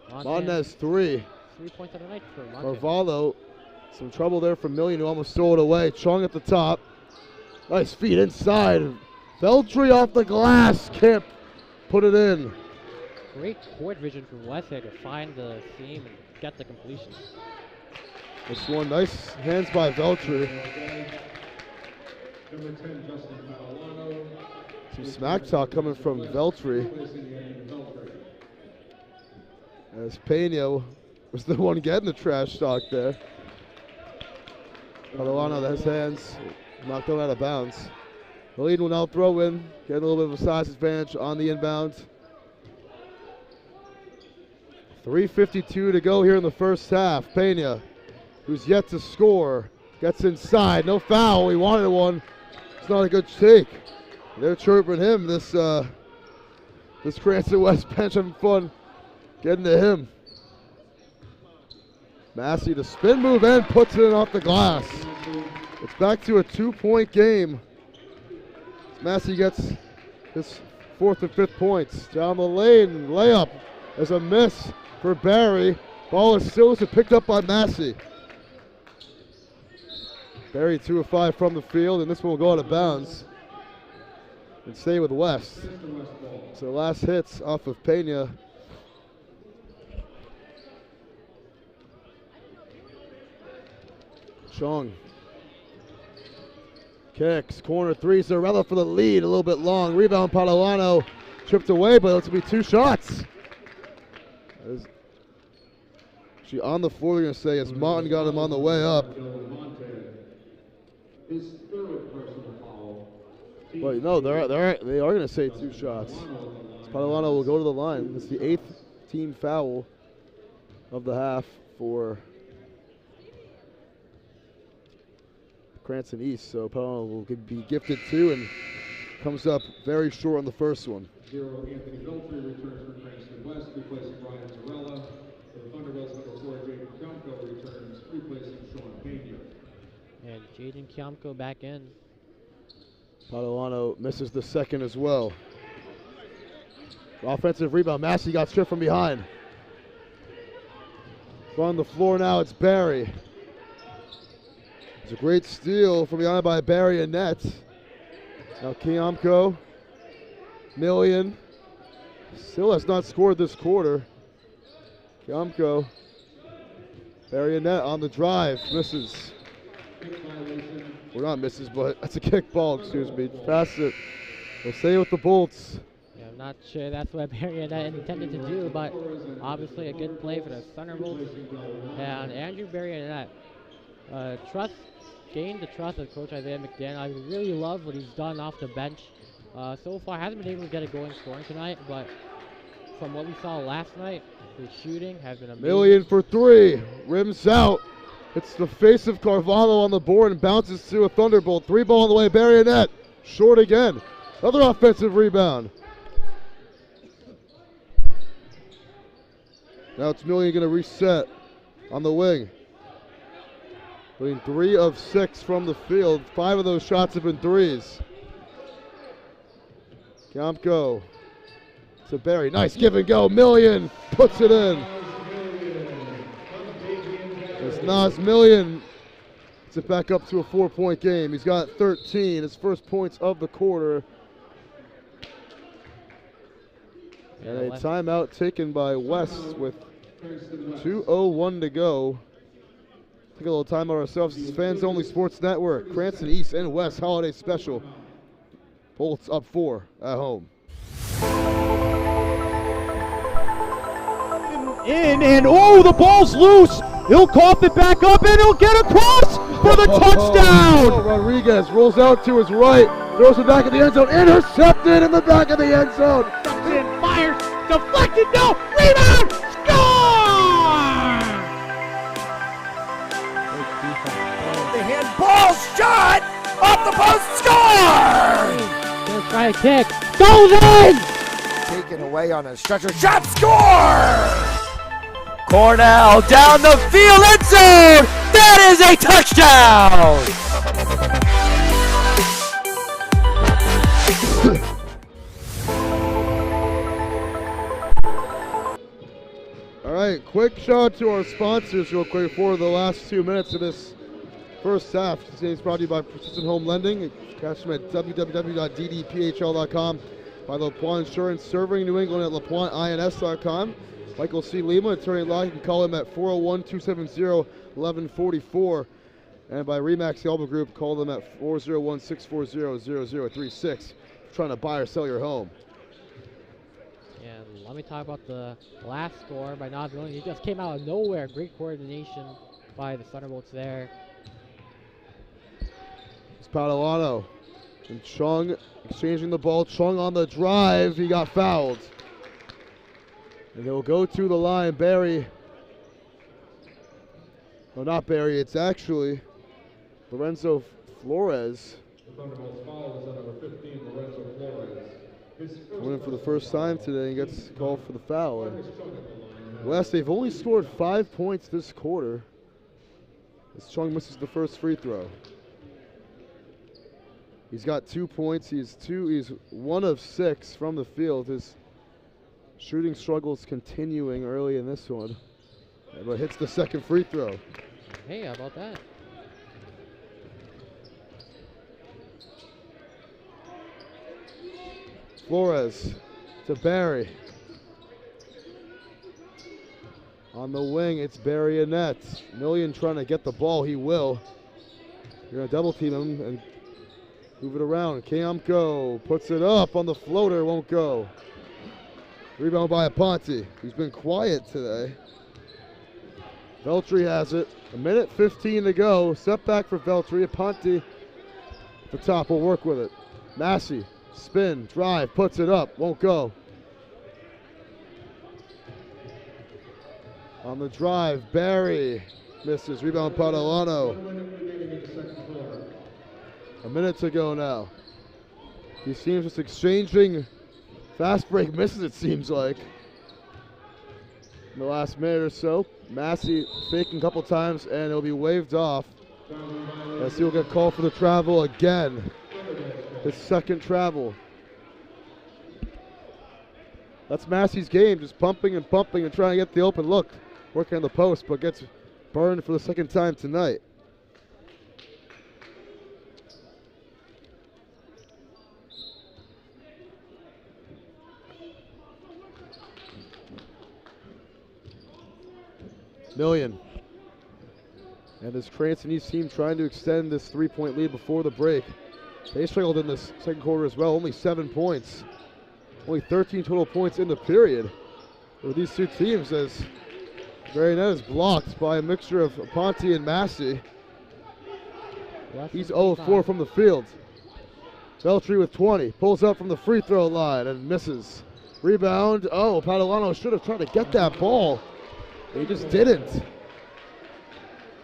Monton has 3. 3 points of the night for Montana. Carvalho, some trouble there from Million, who almost stole it away. Chung at the top. Nice feed inside. Veltri off the glass. Can't put it in. Great court vision from West here to find the seam and get the completion. This one, nice hands by Veltri. Some smack talk coming from Veltri. As Pena was the one getting the trash talk there. Padalano, his hands knocked him out of bounds. The lead will now throw in, getting a little bit of a size advantage on the inbound. 3:52 to go here in the first half. Pena, who's yet to score, gets inside. No foul. He wanted one. It's not a good take. They're chirping him. This Cranston West bench having fun getting to him. Massey to spin move and puts it in off the glass. It's back to a 2-point game. Massey gets his 4th and 5th points. Down the lane, layup is a miss for Barry. Ball is still picked up by Massey. Barry 2 of 5 from the field, and this one will go out of bounds and stay with West. So last hits off of Pena. Chung. Kicks, corner 3, Zarella for the lead, a little bit long. Rebound, Padalano Tripped away, but it's going to be 2 shots. She on the floor, they're going to say, as Martin got him on the way up. His third personal foul. But no, they are going to say 2 shots. Padalano will go to the line. It's the 8th team foul of the half for Cranston East. So Padalano will be gifted 2 and comes up very short on the first one. 0 Anthony Beltry returns for Cranston West, replacing Brian Zarella. For the Thunderbolts, number 4 Jaden Kiamko returns, replacing Sean Pena. And Jaden Kiamko back in. Padalano misses the second as well. Offensive rebound. Massey got stripped from behind. On the floor now, it's Barry. It's a great steal from behind by Barry and Net. Now Kiamko, Million, still has not scored this quarter. Kiamko, Barry and Net on the drive, misses. Well, not misses, but that's a kick ball, excuse me. Pass it. We'll stay with the Bolts. Yeah, I'm not sure that's what Barry-Annette intended to do, but obviously a good play for the Thunderbolts. And Andrew Barry-Annette gained the trust of Coach Isaiah McDaniel. I really love what he's done off the bench. So far, hasn't been able to get it going scoring tonight, but from what we saw last night, his shooting has been amazing. Million for 3, rims out. It's the face of Carvalho on the board and bounces to a Thunderbolt. 3 ball on the way, Barry-Annette, short again. Another offensive rebound. Now it's Million going to reset on the wing. Putting 3 of 6 from the field. 5 of those shots have been threes. Kiamko to Barry. Nice give and go. Million puts it in. It's Nas Million. Gets it back up to a 4-point game. He's got 13. His first points of the quarter. And a timeout taken by West with 2:01 to go. Take a little time on ourselves. This is Fans Only Sports Network. Cranston East and West Holiday Special. Bolts up 4 at home. And oh, the ball's loose. He'll cough it back up and he'll get across for the touchdown. Oh, Rodriguez rolls out to his right, throws it back in the end zone, intercepted in the back of the end zone. Fires, deflected, no, rebound, score! The handball shot off the post, score! Gonna try a kick, goes in! Taken away on a stretcher shot, score! Cornell down the field, end zone! That is a touchdown! All right, quick shout out to our sponsors real quick for the last 2 minutes of this first half. Today's brought to you by Persistent Home Lending. Catch them at www.ddphl.com. By LaPointe Insurance, serving New England at LaPointeINS.com. Michael C. Lima, attorney at law. You can call him at 401-270-1144. And by Remax Elba Group, call them at 401-640-0036. Trying to buy or sell your home. And let me talk about the last score by Nas Million. He just came out of nowhere. Great coordination by the Thunderbolts there. It's Padalano. And Chung exchanging the ball. Chung on the drive. He got fouled. And he'll go to the line. Barry. No, not Barry. It's actually Lorenzo Flores. The Thunderbolts foul is on number 15, Lorenzo Flores. Winning for the first time today and gets called for the foul. And West, they've only scored 5 points this quarter as Chung misses the first free throw. He's got 2 points. He's 1 of 6 from the field. His shooting struggles continuing early in this one, but hits the second free throw. Hey, how about that? Flores to Barry. On the wing, it's Barry-Annette. Million trying to get the ball. He will. You're going to double team him and move it around. Kiamko puts it up on the floater. Won't go. Rebound by Aponte, who's been quiet today. Veltri has it. 1:15 to go. Step back for Veltri. Aponte at the top will work with it. Massey, spin, drive, puts it up, won't go. On the drive, Barry misses. Rebound, Padalano. 1 minute to go now. These teams just exchanging fast break misses, it seems like. In the last minute or so, Massey faking a couple times, and it'll be waved off. As he'll get called for the travel again. His second travel. That's Massey's game, just pumping and pumping and trying to get the open look. Working on the post, but gets burned for the second time tonight. Million. And this Cranston East team trying to extend this 3-point lead before the break. They struggled in this second quarter as well, only 7 points. Only 13 total points in the period for these two teams, as Marianette is blocked by a mixture of Aponte and Massey. He's 0-4 from the field. Veltri with 20, pulls up from the free throw line and misses. Rebound, Padalano should have tried to get that ball. He just didn't.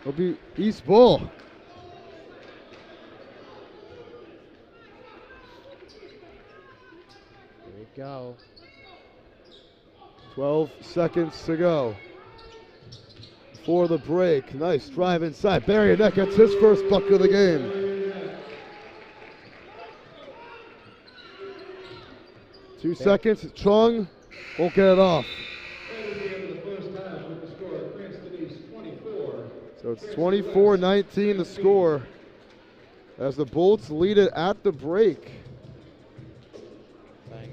It'll be East ball. Here we go. 12 seconds to go for the break. Nice drive inside. Marianette gets his first bucket of the game. 2 seconds. Chung won't get it off. So it's 24-19 the score as the Bolts lead it at the break.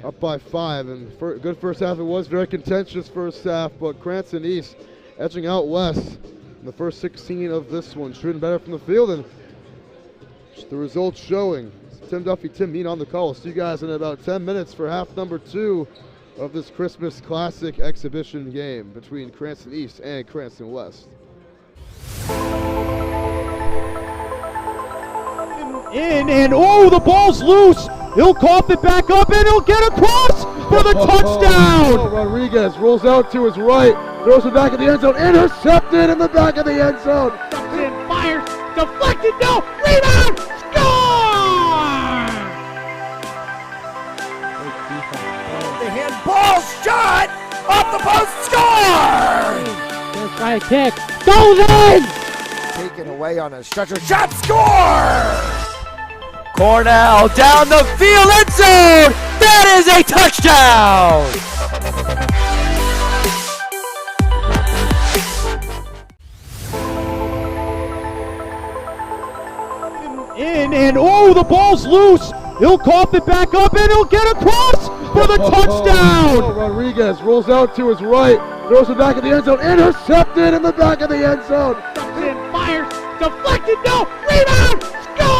Up by 5, and good first half it was. Very contentious first half, but Cranston East edging out West in the first 16 of this one. Shooting better from the field, and the results showing. Tim Duffy, Tim Mean on the call. We'll see you guys in about 10 minutes for half number 2 of this Christmas Classic exhibition game between Cranston East and Cranston West. And the ball's loose. He'll cough it back up, and he'll get across for the touchdown. Rodriguez rolls out to his right, throws it back in the end zone, intercepted in the back of the end zone. And fires, deflected, no, rebound, score! The handball shot off the post, score! First try to kick, goes in! Taken away on a stretcher, shot, score! Cornell down the field, end zone! That is a touchdown! And the ball's loose. He'll cough it back up, and he'll get across for the touchdown. Rodriguez rolls out to his right, throws it back in the end zone, intercepted in the back of the end zone. And fires, deflected, no, rebound, score!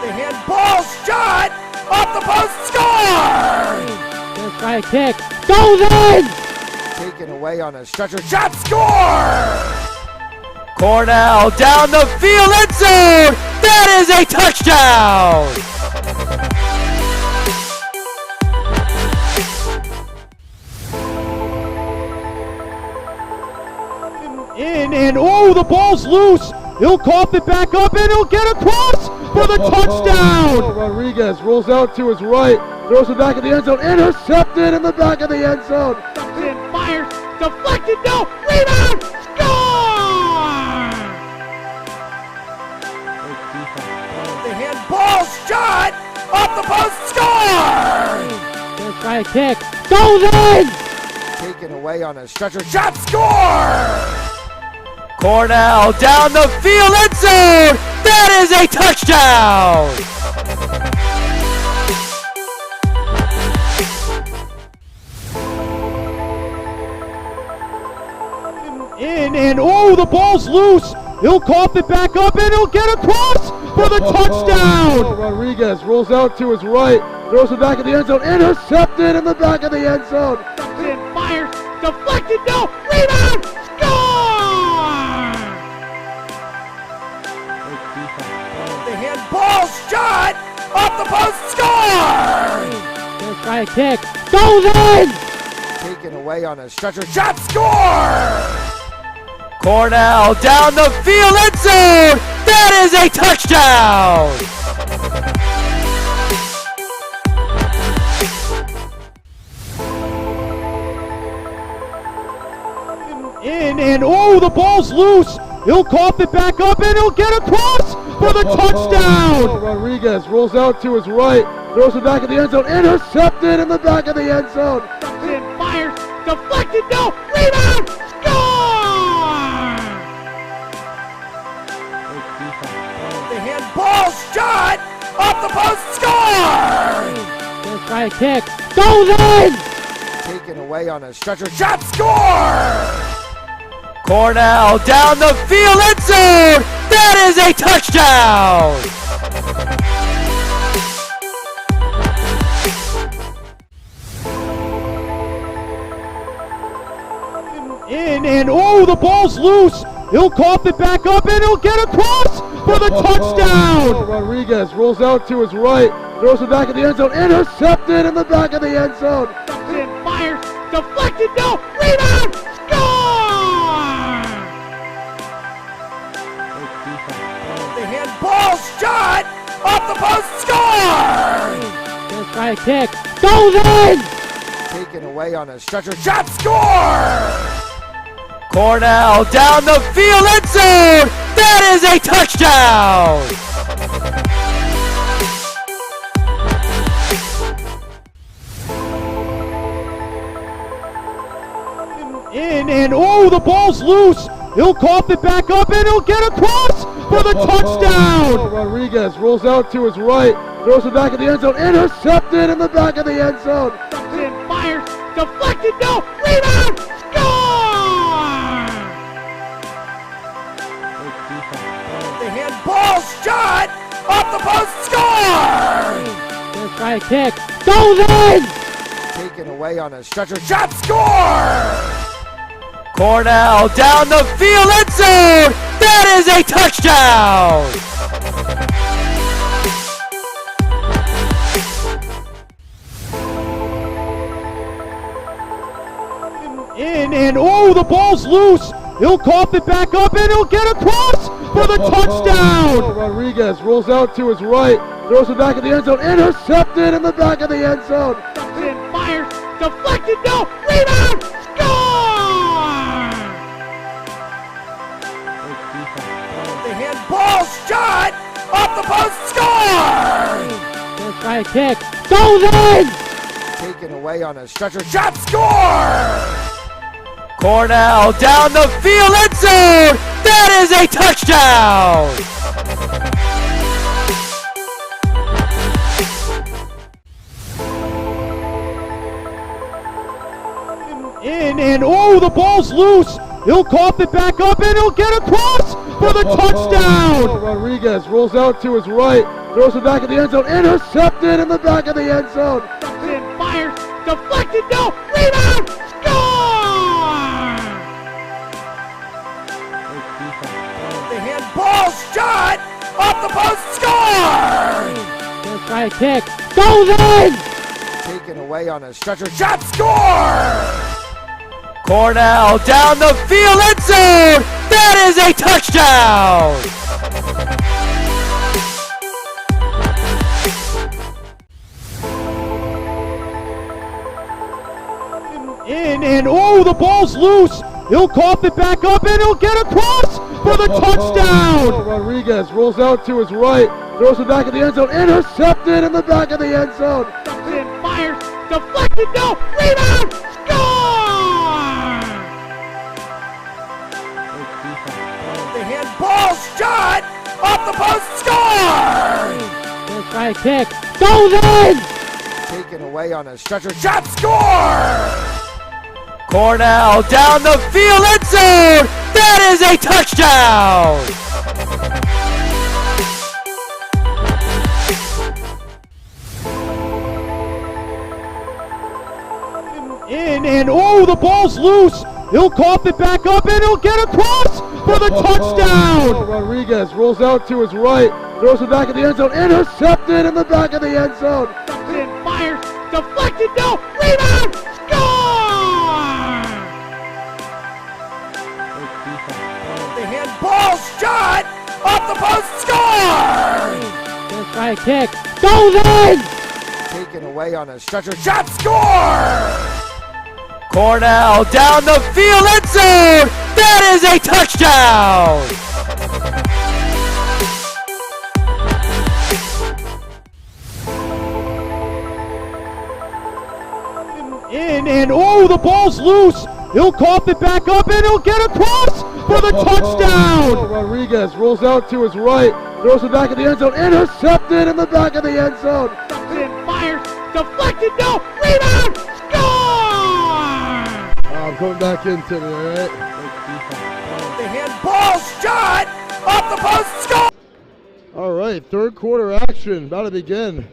The handball shot off the post, score! First try to kick, goes in! Taken away on a stretcher, shot, score! Cornell down the field, end zone! That is a touchdown! And the ball's loose. He'll cough it back up, and he'll get across for the touchdown. Rodriguez rolls out to his right, throws it back in the end zone, intercepted in the back of the end zone. And fires, deflected, no, rebound, score! The handball shot off the post, score! First try to kick, goes in! Taken away on a stretcher, shot, score! Cornell down the field, end zone! That is a touchdown! And the ball's loose. He'll cough it back up, and he'll get across for the touchdown. Rodriguez rolls out to his right, throws it back in the end zone, intercepted in the back of the end zone. And fires, deflected, no, rebound, score! The handball shot off the post, score! Let's try a kick, goes in! Taken away on a stretcher, shot, score! Cornell down the field, end zone! That is a touchdown! In and oh, the ball's loose. He'll cough it back up and he'll get across for the touchdown. Rodriguez rolls out to his right, throws it back in the end zone, intercepted in the back of the end zone. And fires, deflected, no, rebound, score! The handball shot off the post, score! Let's try a kick, goes in! Taken away on a stretcher, shot, score! Cornell down the field, end zone! That is a touchdown! In and oh, the ball's loose. He'll cough it back up and he'll get across for the touchdown. Rodriguez rolls out to his right, throws it back in the end zone, intercepted in the back of the end zone. And fires, deflected, no, rebound, score! The handball shot off the post, score! Let's try a kick, goes in! Taken away on a stretcher, shot, score! Cornell down the field, end zone! That is a touchdown! In and oh, the ball's loose. He'll cough it back up and he'll get across for the touchdown. Rodriguez rolls out to his right, throws it back in the end zone, intercepted in the back of the end zone. And fires, deflected, no, rebound, score! The handball shot off the post, score! Let's try a kick, goes in! Taken away on a stretcher, shot, score! Cornell down the field, end zone! That is a touchdown! In and oh, the ball's loose. He'll cough it back up and he'll get across for the touchdown. Rodriguez rolls out to his right, throws it back in the end zone, intercepted in the back of the end zone. And fires, deflected, no, rebound, score! The handball shot off the post, score! Let's try a kick, goes in! Taken away on a stretcher, shot, score! Cornell down the field, end zone! That is a touchdown! In and oh, the ball's loose. He'll cough it back up and he'll get across for the touchdown. Rodriguez rolls out to his right, throws it back in the end zone, intercepted in the back of the end zone. And fires, deflected, no, rebound, score! The handball shot off the post, score! Let's try a kick, goes in! Taken away on a stretcher, shot, score! Cornell down the field, end zone! That is a touchdown! In and oh, the ball's loose. He'll cough it back up and he'll get across for the touchdown. Rodriguez rolls out to his right, throws it back in the end zone, intercepted in the back of the end zone. And fires, deflected, no, rebound, score! The handball shot off the post, score! Let's try a kick, goes in! Taken away on a stretcher, shot, score! Cornell down the field, end zone! That is a touchdown! in, and oh, the ball's loose. He'll cough it back up, and he'll get across for the touchdown. Oh, Rodriguez rolls out to his right, throws it back in the end zone, intercepted in the back of the end zone. And fires, deflected, no, rebound, score! The handball shot off the post, score! Gonna try a kick, goes in! Taken away on a stretcher, shot, score! Cornell down the field, end zone! That is a touchdown! In, and oh, the ball's loose. He'll cough it back up, and he'll get across for the touchdown. Oh, Rodriguez rolls out to his right, throws it back in the end zone, intercepted in the back of the end zone. And fires, deflected, no, rebound, score! I'm coming back in, Timmy, all right? The handball shot off the post, score! All right, third quarter action about to begin.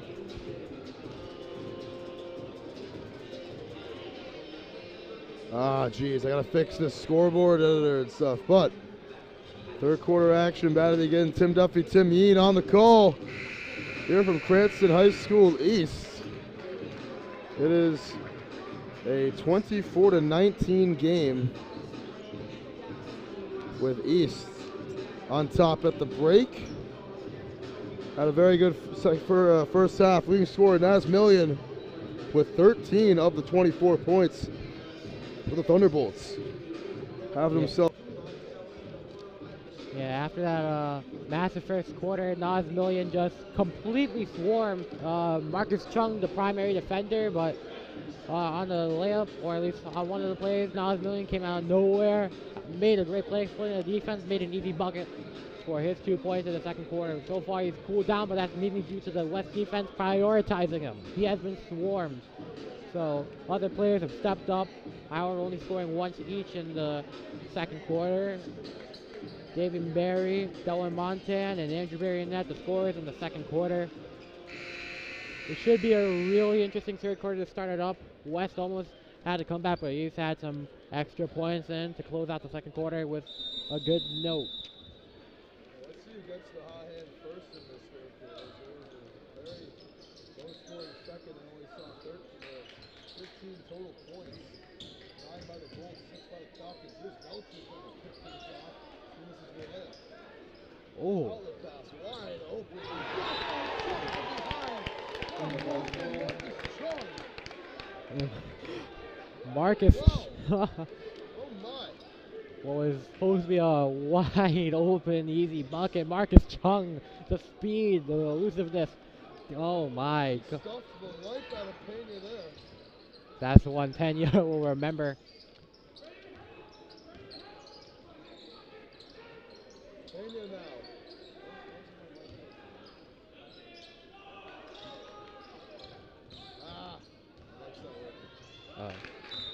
Geez, I gotta fix this scoreboard editor and stuff. But third quarter action about to begin. Tim Duffy, Tim Yeen on the call here from Cranston High School East. It is a 24-19 game with East on top at the break. Had a very good first half. Leading scorer Naz Million with 13 of the 24 points for the Thunderbolts. Having himself. Yeah, after that massive first quarter, Naz Million just completely swarmed Marcus Chung, the primary defender, but on the layup, or at least on one of the plays, Naz Million came out of nowhere, made a great play, splitting the defense, made an easy bucket for his 2 points in the second quarter. So far he's cooled down, but that's mainly due to the West defense prioritizing him. He has been swarmed. So other players have stepped up, however only scoring once each in the second quarter. David Berry, Delwin Montan, and Andrew Barionette, the scorers in the second quarter. It should be a really interesting third quarter to start it up. West almost had to come back, but East had some extra points in to close out the second quarter with a good note. Let's see who gets the hot hand first in this third quarter. There was a very low scoring second and only saw 15 total points. 9 by the Bulls, 6 by the Falcons. Here's Belcher trying to pick things off. And this is Willett. Oh. Outlet pass wide open. Marcus. Oh my. What was supposed to be a wide open, easy bucket. Marcus Chung, the speed, the elusiveness. Oh my god. Stuffed the life out of Pena there. That's the one Pena will remember. Pena now. That's not working.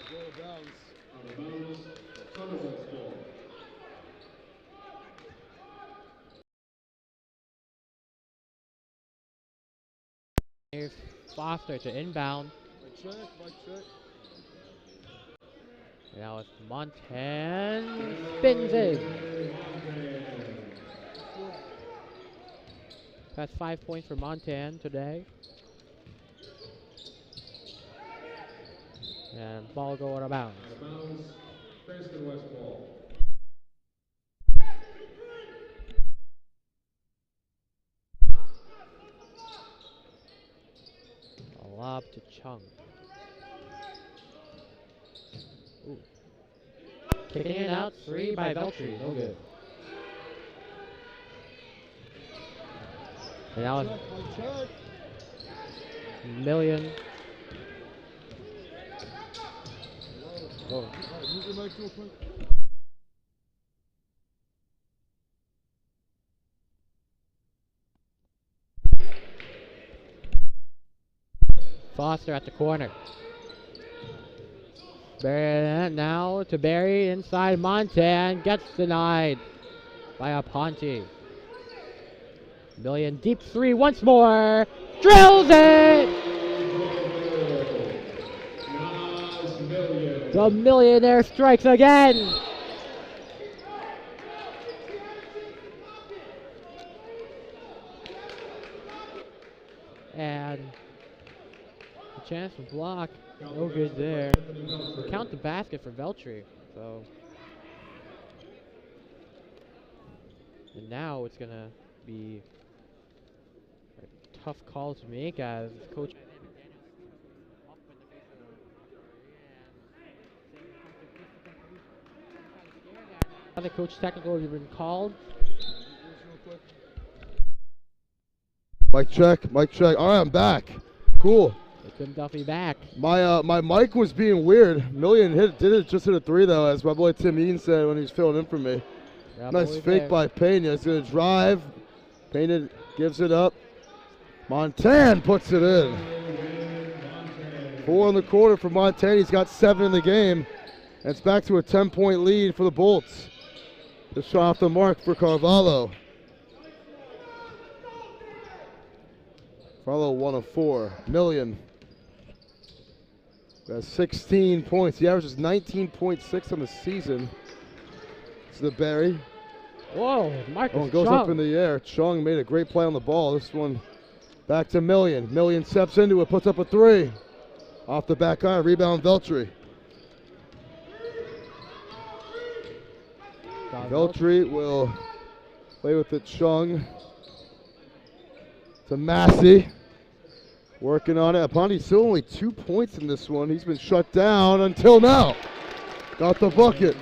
Go out of bounds. Out of bounds, Somerset's ball. Here's Foster to inbound. Mike check. Now it's Montan. Spins in. That's 5 points for Montan today. And ball go out of bounds. Out of bounds, Cranston West ball. A lob to Chung. Ooh. Kicking it out, 3 by Veltri. No good. And now it's Check. Million. Oh. All right, move your mic real quick. Foster at the corner. Barry now to Barry inside Montan. Gets denied by Aponte. Million deep 3 once more. Drills it! Naz Million. The millionaire strikes again. And a chance to block. No good there. Count the basket for Veltri. So, and now it's gonna be a tough call to make as coach. The coach technical has been called. Mic check, mic check. All right, I'm back. Cool. Tim Duffy back. My mic was being weird. Million just hit a 3 though, as my boy Tim Eaton said when he was filling in for me. Yeah, nice fake by Pena. It's gonna drive. Pena gives it up. Montan puts it in. 4 in the quarter for Montan. He's got 7 in the game. And it's back to a 10-point lead for the Bolts. The shot off the mark for Carvalho. Carvalho 1 of 4. Million. Got 16 points. He averages 19.6 on the season. To the Barry. Whoa, Marcus Oh, it goes Chung. up in the air. Chung made a great play on the ball. This one back to Million. Million steps into it, puts up a 3. Off the back iron, rebound Veltri. Veltri will play with it. Chung to Massey. Working on it. Apondi's still only 2 points in this one. He's been shut down until now. Got the bucket.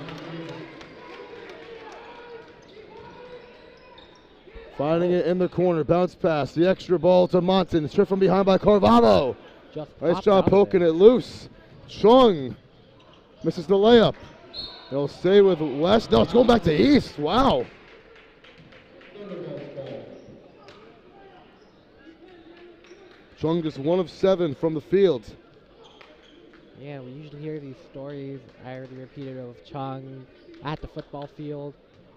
Finding it in the corner. Bounce pass. The extra ball to Monton. Stripped from behind by Carvalho. Nice job poking it loose. Chung misses the layup. They'll stay with West. No, it's going back to East. Wow. Chung just 1 of 7 from the field. Yeah, we usually hear these stories, I already repeated, of Chung at the football field,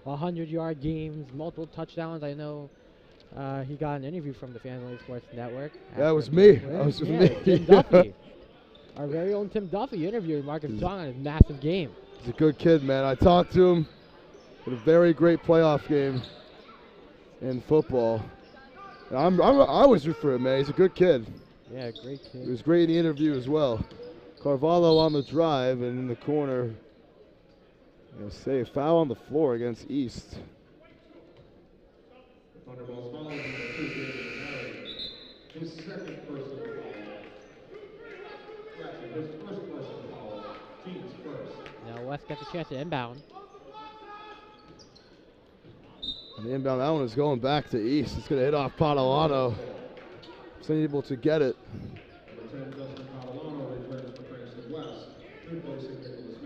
100-yard games, multiple touchdowns. I know he got an interview from the Family Sports Network. That was me. That was me. Tim Duffy. Our very own Tim Duffy interviewed Marcus Chung on his massive game. He's a good kid, man. I talked to him. Had a very great playoff game in football. I was root for him, man. He's a good kid. Yeah, great kid. He was great in the interview as well. Carvalho on the drive and in the corner. Gonna say a foul on the floor against East. Thunderbolts following his second personal foul. Actually, his first personal foul. Team's first. Now West gets a chance to inbound. And the inbound, that one is going back to East. It's going to hit off Padalano. He's unable to get it. Number 10, Justin Padalano returns for Cranston West, replacing Nicholas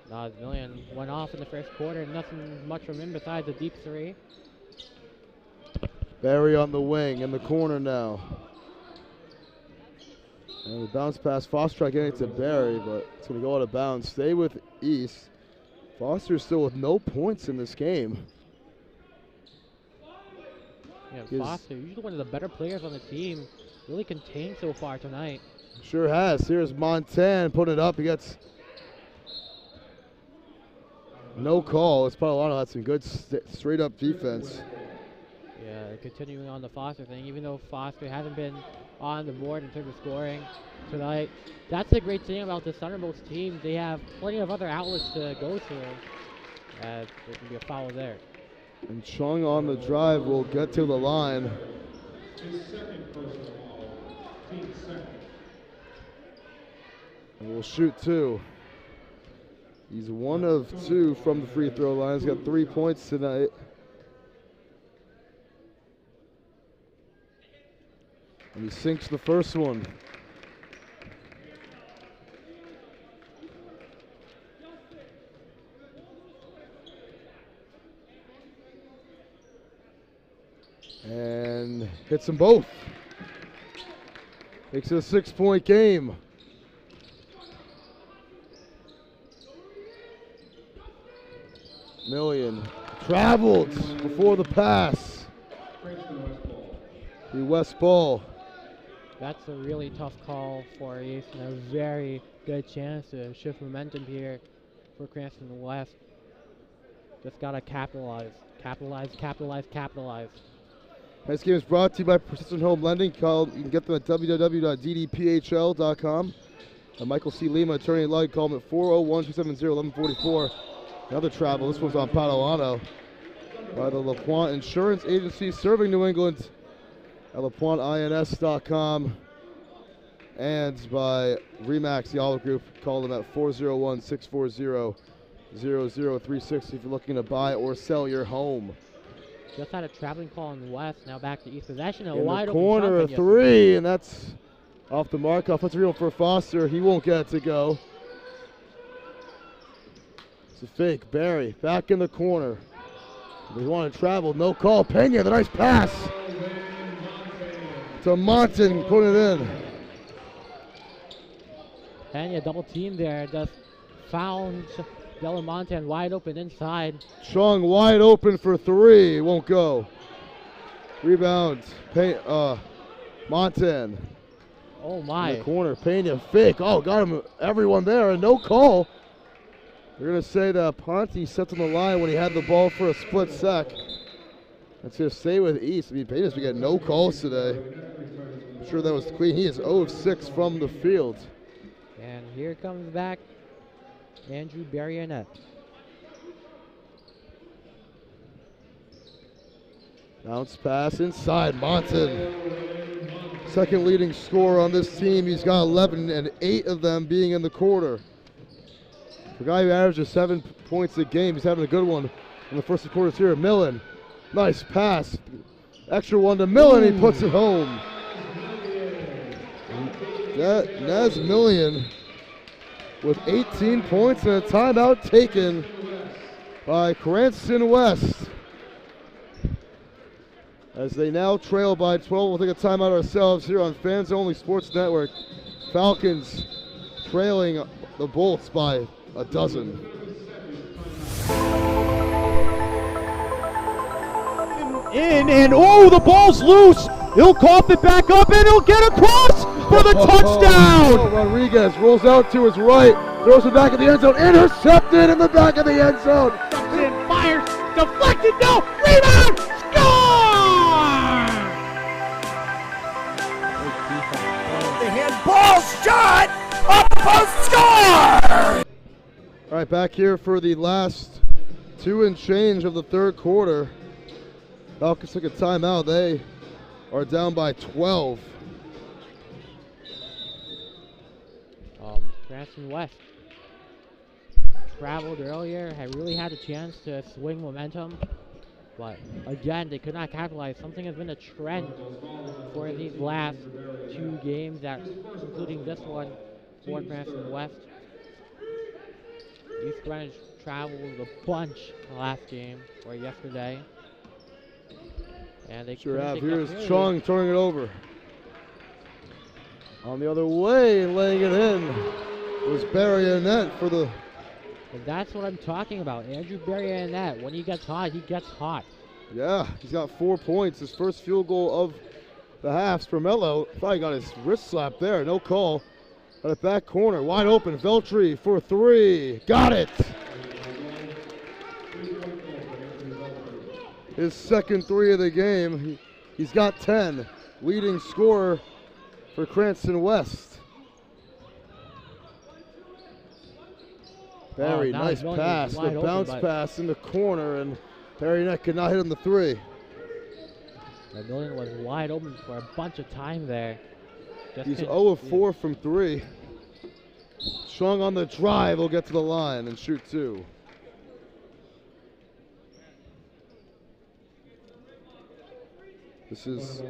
Massey. Million went off in the first quarter. Nothing much from him besides a deep 3. Barry on the wing in the corner now. And the bounce pass, Foster tried getting it to Barry, but it's going to go out of bounds. Stay with East. Foster's still with no points in this game. Yeah, Foster, usually one of the better players on the team, really contained so far tonight. Sure has. Here's Montan putting it up. He gets no call. It's Padalano had some good straight up defense. Yeah, continuing on the Foster thing, even though Foster hasn't been on the board in terms of scoring tonight. That's the great thing about the Thunderbolts team. They have plenty of other outlets to go to. There can be a foul there. And Chung on the drive will get to the line. His second personal foul. Team's second. And will shoot 2. He's 1 of 2 from the free throw line. He's got 3 points tonight. And he sinks the first one. And hits them both. Makes it a 6-point game. Million traveled before the pass. The West ball. That's a really tough call for East and a very good chance to shift momentum here for Cranston West. Just gotta capitalize. Capitalize, capitalize, capitalize. This game is brought to you by Persistent Home Lending. You can get them at www.ddphl.com. Michael C. Lima, attorney at law, you call him at 401-270-1144. Another travel, this one's on Padalano by the LaPointe Insurance Agency serving New England at LaPointeINS.com and by Remax, the Olive Group. Call them at 401-640-0036 if you're looking to buy or sell your home. Just had a traveling call in the West, now back to East possession. A In wide the open corner, a shot three, and that's off the mark. Offensive rebound for Foster. He won't get it to go. It's a fake. Barry back in the corner. They want to travel. No call. Pena, the nice pass to Monton, putting it in. Pena double team there, just found Delamonte wide open inside. Chung wide open for three. Won't go. Rebound. Montan. Oh In my. the corner. Pena fake. Oh, got him. Everyone there. And no call. They're going to say that Ponte stepped on the line when he had the ball for a split sec. That's going to stay with East. I mean, Pena's been getting no calls today. I'm sure that was clean. He is 0 of 6 from the field. And here comes back Andrew Barrionet. Bounce pass inside. Monton. Second leading scorer on this team. He's got 11 and 8 of them being in the quarter. For a guy who averages 7 points a game, he's having a good one in the first 2 quarters here. Millen. Nice pass. Extra one to Millen. He puts it home. Naz Million with 18 points and a timeout taken by Cranston West. As they now trail by 12, we'll take a timeout ourselves here on Fans Only Sports Network. Falcons trailing the Bolts by a dozen. And oh, the ball's loose. He'll cough it back up and he'll get across for the touchdown. Rodriguez rolls out to his right, throws it back in the end zone, intercepted in the back of the end zone. Justin fires, deflected, no, rebound, score! The handball shot, up the post, score! All right, back here for the last 2 and change of the third quarter. Falcons took a timeout. They are down by 12. Cranston West traveled earlier, really had a chance to swing momentum, but again, they could not capitalize. Something has been a trend for these last 2 games, including this one for Cranston West. East Greenwich traveled a bunch the last game, or yesterday. And they Sure have. Here's Chung turning it over. On the other way, laying it in was Barrionet for the... And that's what I'm talking about. Andrew Barrionet, when he gets hot, he gets hot. Yeah, he's got 4 points. His first field goal of the half. Spermello thought he got his wrist slap there. No call. At the back corner, wide open. Veltri for 3. Got it! His second 3 of the game. He's got 10. Leading scorer for Cranston West. Barry, nice pass. The bounce pass in the corner, and Barrionet could not hit on the 3. Million was wide open for a bunch of time there. He's 0 of 4 from 3. Chung on the drive will get to the line and shoot 2. This is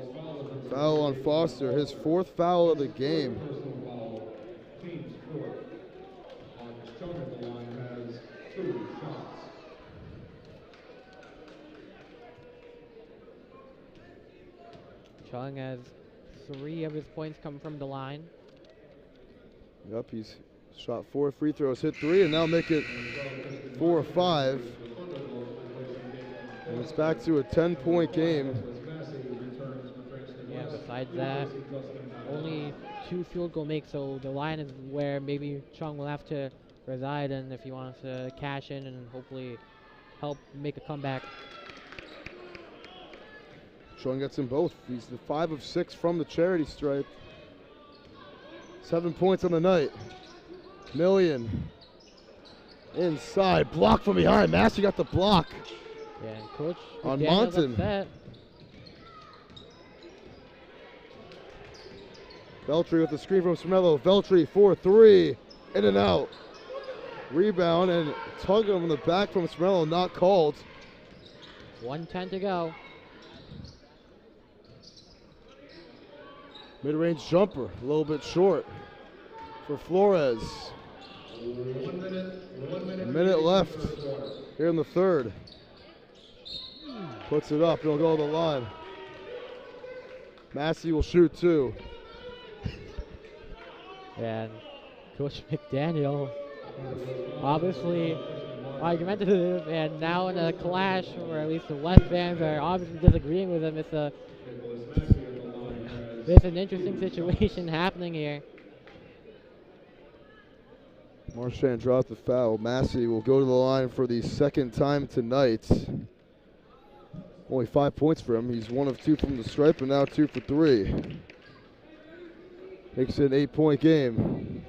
foul on Foster, his 4th foul of the game. Chung has 3 of his points come from the line. Yep, he's shot 4 free throws, hit 3, and now make it 4 or 5. And it's back to a 10-point game. Yeah, besides that, only 2 field goal makes, so the line is where maybe Chung will have to reside in if he wants to cash in and hopefully help make a comeback. Chung gets them both. He's the 5 of 6 from the charity stripe. 7 points on the night. Million. Inside. Block from behind. Massey got the block. Yeah, and Coach On McDaniel's Monton. upset. Veltri with the screen from Smello. Veltri 4-3. In and out. Rebound and tug on the back from Smello. Not called. 1:10 to go. Mid-range jumper. A little bit short for Flores. 1 minute. A minute left here in the third. Puts it up. He'll go to the line. Massey will shoot 2. And Coach McDaniel obviously argumentative, and now in a clash, or at least the West fans are obviously disagreeing with him. It's an interesting situation happening here. Marchand dropped the foul. Massey will go to the line for the second time tonight. Only 5 points for him. He's 1 of 2 from the stripe and now 2 for 3. Makes it an 8-point game.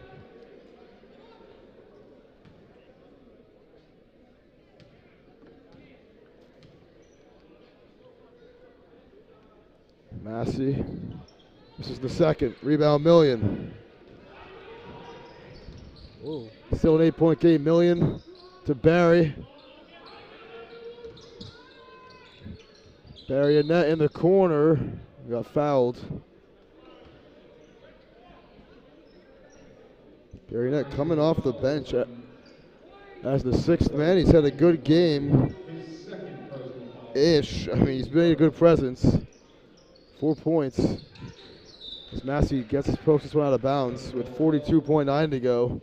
Massey. This is the second. Rebound, Million. Ooh. Still an 8-point game. Million to Barry. Barry and net in the corner. Got fouled. Barry Net coming off the bench as the 6th man. He's had a good game-ish. I mean, he's made a good presence. 4 points. As Massey gets his post this one out of bounds with 42.9 to go.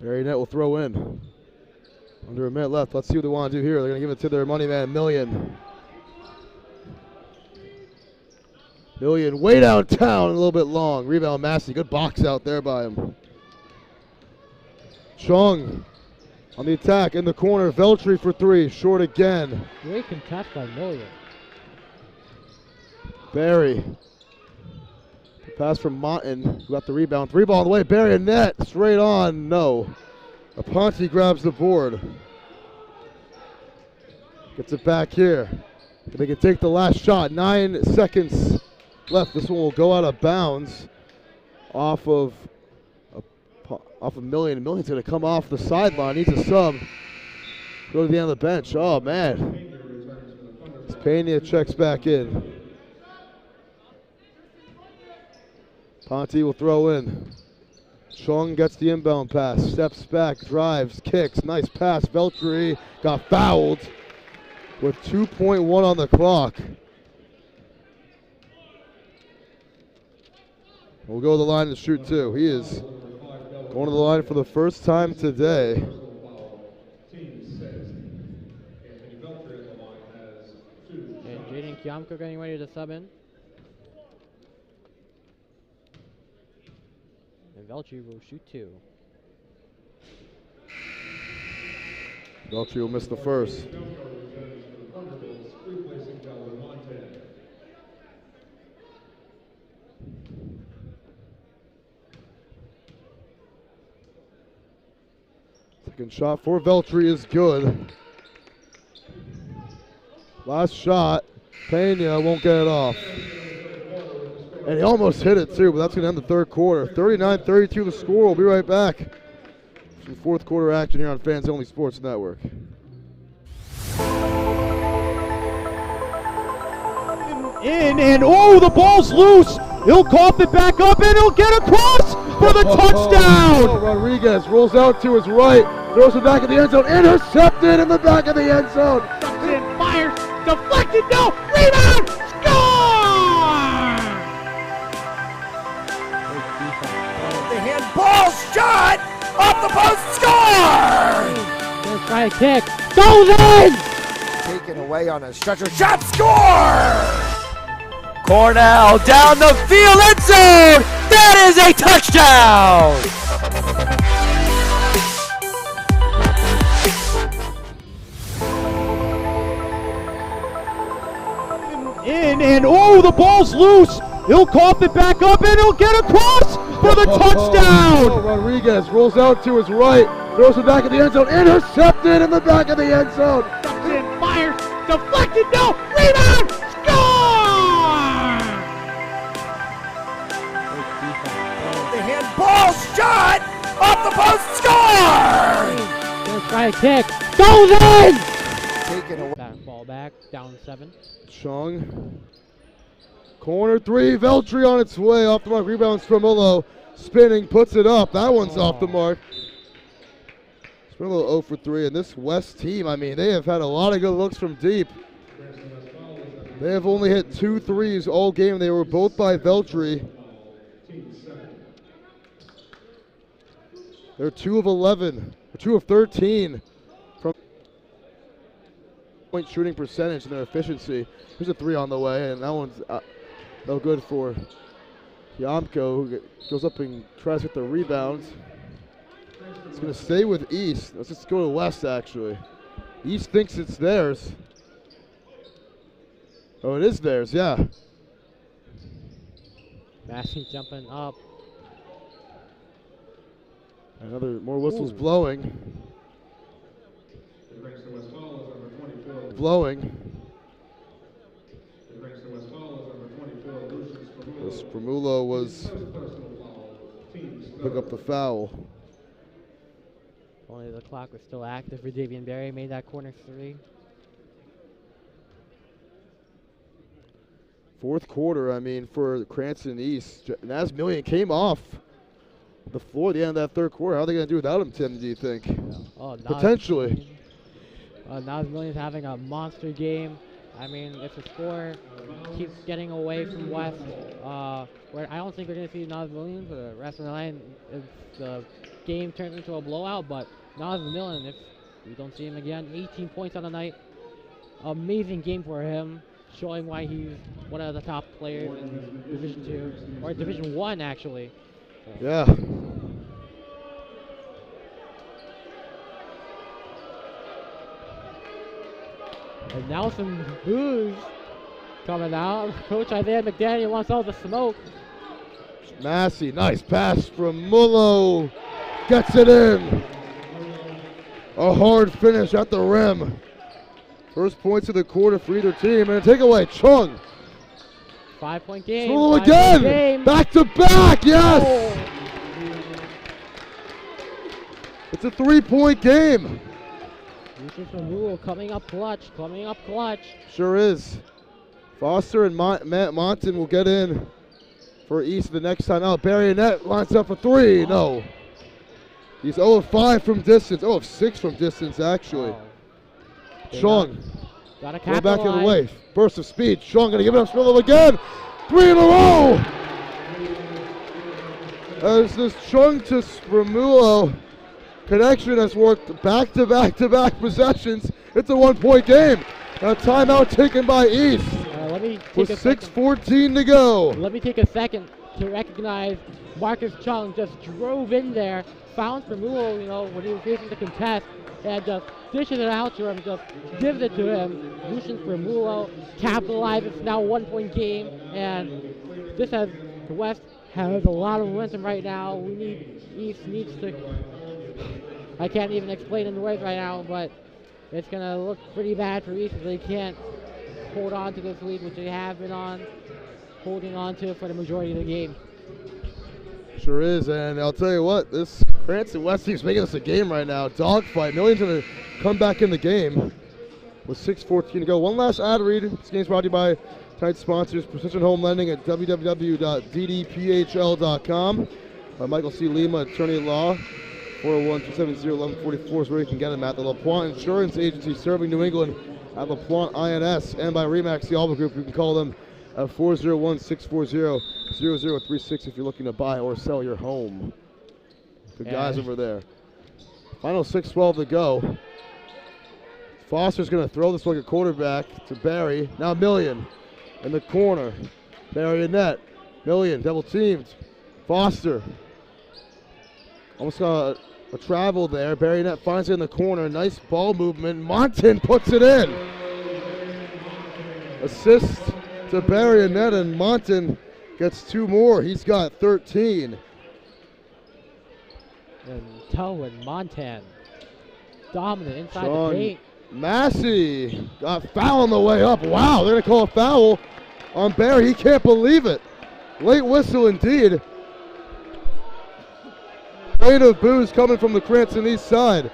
Barry Net will throw in. Under a minute left. Let's see what they want to do here. They're going to give it to their money man, Million. Million way downtown, a little bit long. Rebound, Massey. Good box out there by him. Chung on the attack in the corner. Veltri for 3. Short again. Great contest by Million. Barry. The pass from Monton, who got the rebound. 3 ball on the way. Barry and net. Straight on. No. Aponte grabs the board. Gets it back here. They can take the last shot. 9 seconds left. This one will go out of bounds off of Million. Million's going to come off the sideline. Needs a sub. Go to the end of the bench. Oh, man. Pena checks back in. Ponte will throw in. Chung gets the inbound pass. Steps back. Drives. Kicks. Nice pass. Veltri got fouled with 2.1 on the clock. We'll go to the line to shoot 2. He is going to the line for the first time today. And Jaden Kiamko getting ready to sub in. And Veltri will shoot 2. Veltri will miss the first. Second shot for Veltri is good. Last shot, Pena won't get it off. And he almost hit it too, but that's going to end the third quarter. 39-32 the score. We'll be right back. Some fourth quarter action here on Fans Only Sports Network. And oh, the ball's loose. He'll cough it back up and he'll get across for the touchdown. Rodriguez rolls out to his right, throws it back in the end zone, intercepted in the back of the end zone. Comes in, fires, deflected, no, rebound, score! The handball shot off the post, score! Gonna try a kick, goes in! Taken away on a stretcher. Shot score! Cornell down the field, end zone! That is a touchdown! In, and oh, the ball's loose. He'll cough it back up, and he'll get across for the touchdown. Oh, Rodriguez rolls out to his right, throws it back in the end zone, intercepted in the back of the end zone. Fires, deflected, no, rebound, score! The handball shot off the post, score! Gonna try a kick, goes in! Taken away. Ball back, down 7. Chung. Corner 3, Veltri on its way, off the mark, rebound Spramullo, spinning, puts it up, that one's off the mark. Spramullo 0 for 3, and this West team, I mean, they have had a lot of good looks from deep. They have only hit 2 threes all game, they were both by Veltri. They're 2 of 11, or 2 of 13 from point shooting percentage and their efficiency. There's a 3 on the way, and that one's no good for Yamko, who goes up and tries to get the rebound. It's going to stay with East. Let's just go to West, actually. East thinks it's theirs. Oh, it is theirs, yeah. Massey jumping up. More whistles blowing. Blowing. Spramullo was pick up the foul. Only the clock was still active for Davian Berry, made that corner 3. Fourth quarter, I mean, for Cranston East. Naz Million came off the floor at the end of that third quarter. How are they going to do without him, Tim, do you think? Oh, Potentially. Naz Million's having a monster game. I mean, if the score keeps getting away from West, where I don't think we're going to see Naz Million for the rest of the night if the game turns into a blowout, but Naz Million, if we don't see him again, 18 points on the night. Amazing game for him, showing why he's one of the top players in Division 2, or Division 1 actually. So. Yeah. And now some boos coming out. Coach Isaiah McDaniel wants all the smoke. Massey, nice pass from Mullo. Gets it in. A hard finish at the rim. First points of the quarter for either team. And a takeaway, Chung. 5-point game. Mullo again. Back to back, yes. Oh. It's a 3-point game. Mullo coming up clutch. Sure is. Foster and Monton will get in for East the next time out. Barrionette lines up for 3. No. He's 0 of 5 from distance. 0 of 6 from distance, actually. Chung. Gotta go back the other way. Burst of speed. Chung gonna give it up. Spramullo again. 3 in a row. As this Chung to Spramullo connection has worked back-to-back possessions. It's a 1-point game. A timeout taken by East. With 6:14 to go. Let me take a second to recognize Marcus Chung just drove in there, found Spramullo, when he was facing the contest, and just dishes it out to him, just gives it to him. Lucian Spramullo capitalizes. It's now a 1-point game, and this has the West has a lot of momentum right now. East needs to. I can't even explain in words right now, but it's going to look pretty bad for East if they can't hold on to this lead, which they have been holding on to for the majority of the game. Sure is, and I'll tell you what, this Cranston West team's making this a game right now. Dogfight. Million's going to come back in the game with 6:14 to go. One last ad read. This game's brought to you by tonight's sponsors, Precision Home Lending at www.ddphl.com. Michael C. Lima, attorney at law. 401-270-1144 is where you can get them at. The LaPointe Insurance Agency serving New England at LaPointe INS, and by Remax, the Alba Group. You can call them at 401-640-0036 if you're looking to buy or sell your home. Good guys over there. Final 6:12 to go. Foster's going to throw this like a quarterback to Barry. Now Million in the corner. Barry in net. Million double teamed. Foster. Almost got a travel there. Barry net finds it in the corner. Nice ball movement. Monton puts it in. Assist to Barry net, and Monton gets 2 more. He's got 13. And Telwyn Montan, dominant inside Sean the paint. Massey got foul on the way up. Wow, they're going to call a foul on Barry. He can't believe it. Late whistle indeed. Rain of boos coming from the Cranston East side.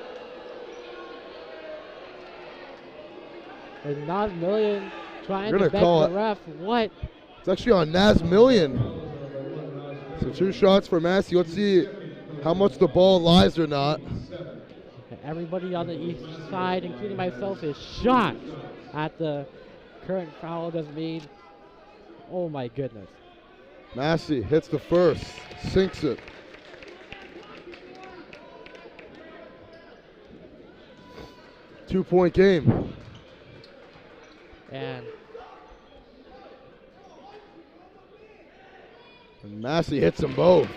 And Nas Million trying We're to gonna beg call the it. ref. What? It's actually on Nas Million. So 2 shots for Massey. Let's see how much the ball lies or not. Everybody on the east side, including myself, is shocked at the current foul that's made. Oh my goodness. Massey hits the first, sinks it. Two-point game. And Massey hits them both.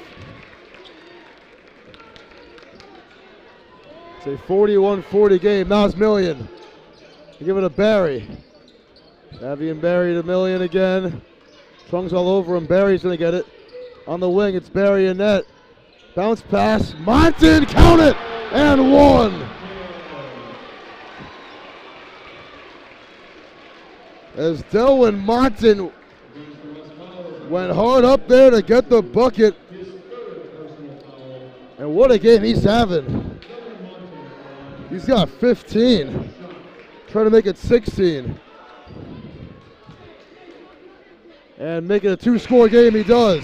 It's a 41-40 game. Nas Million. They give it to Barry. Savvy and Barry to Million again. Trung's all over him. Barry's going to get it. On the wing, it's Barry and net. Bounce pass. Monton, count it! And 1. As Delwyn Monton went hard up there to get the bucket. And what a game he's having. He's got 15. Trying to make it 16. And make it a 2-score game, he does.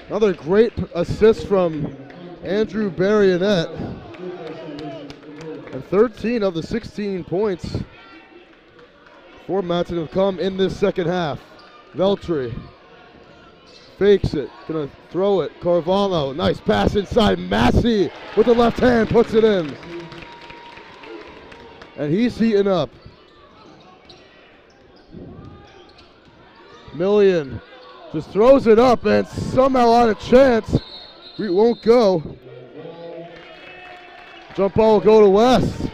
Another great assist from Andrew Barrionet. And 13 of the 16 points for Monton have come in this second half. Veltri fakes it, gonna throw it. Carvalho, nice pass inside. Massey with the left hand puts it in. And he's heating up. Million just throws it up and somehow out of chance. We won't go. Jump ball will go to West.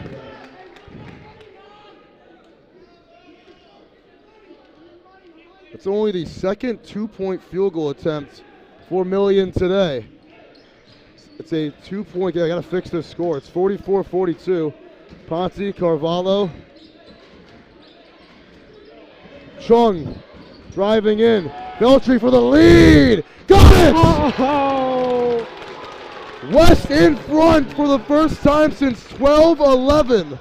It's only the second 2-point field goal attempt for Million today. It's a 2-point game. I gotta fix this score. It's 44-42. Ponte, Carvalho. Chung driving in. Veltri for the lead. Got it! oh, West in front for the first time since 12-11.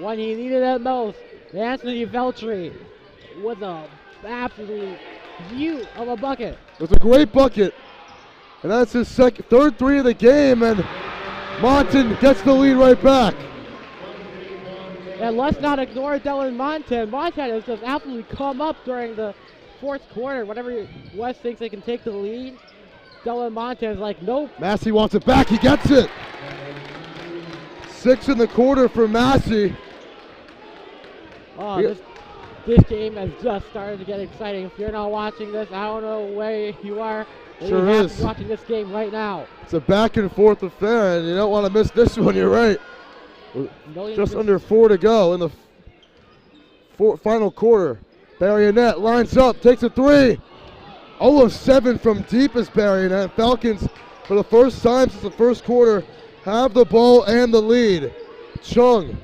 when he needed it most, Anthony Veltri with a absolute view of a bucket. It's a great bucket. And that's his third 3 of the game, and Monton gets the lead right back. And let's not ignore Dylan Montan. Montan has just absolutely come up during the fourth quarter. Whenever West thinks they can take the lead, Dylan Montan is like, nope. Massey wants it back. He gets it. 6 in the quarter for Massey. Oh, this game has just started to get exciting. If you're not watching this, I don't know where you are. Sure you have is. to be watching this game right now. It's a back and forth affair, and you don't want to miss this one. You're right. Just under 4 to go in the final quarter. Barrionet lines up, takes a 3. 0 of 7 from deep is Barrionet. Falcons, for the first time since the first quarter, have the ball and the lead. Chung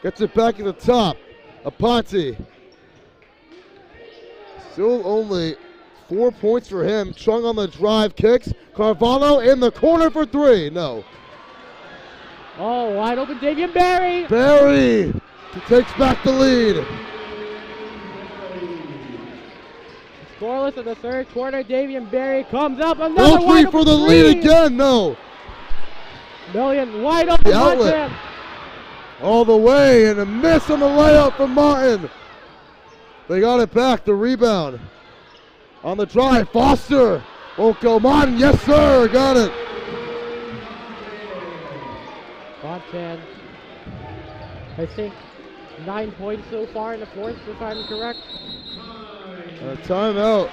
gets it back at the top. Aponte. Still only 4 points for him. Chung on the drive, kicks. Carvalho in the corner for 3. No. Oh, wide open Davian Barry. Barry takes back the lead. Scoreless in the third quarter. Davian Barry comes up. Another Veltri for the lead again. No. Million wide open. The outlet. All the way, and a miss on the layup from Martin. They got it back, the rebound. On the drive, Foster Won't go. Martin, yes sir, got it. Bontan, I think 9 points so far in the fourth, if I'm correct. A timeout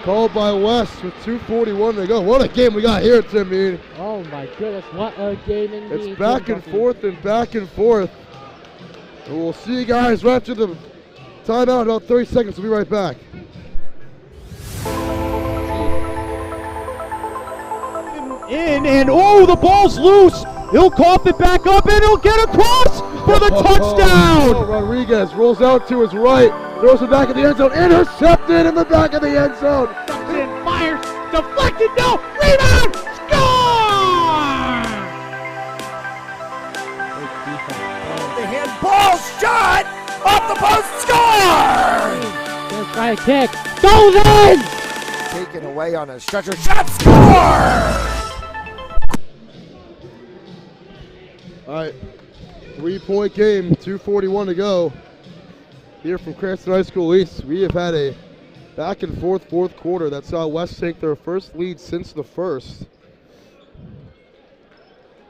called by West with 2:41 to go. What a game we got here, Tim Mead. Oh my goodness, what a game indeed. It's back and forth and back and forth. And we'll see you guys right after the timeout in about 30 seconds. We'll be right back. And oh, the ball's loose. He'll cough it back up and he'll get across for the touchdown. Oh, Rodriguez rolls out to his right, throws it back in the end zone, intercepted in the back of the end zone. And fires, deflected, no, rebound, score! The handball shot off the post, score! Gonna try a kick, goes in! Taken away on a stretcher shot, score! All right, 3-point game, 2:41 to go. Here from Cranston High School East, we have had a back and forth fourth quarter that saw West take their first lead since the first.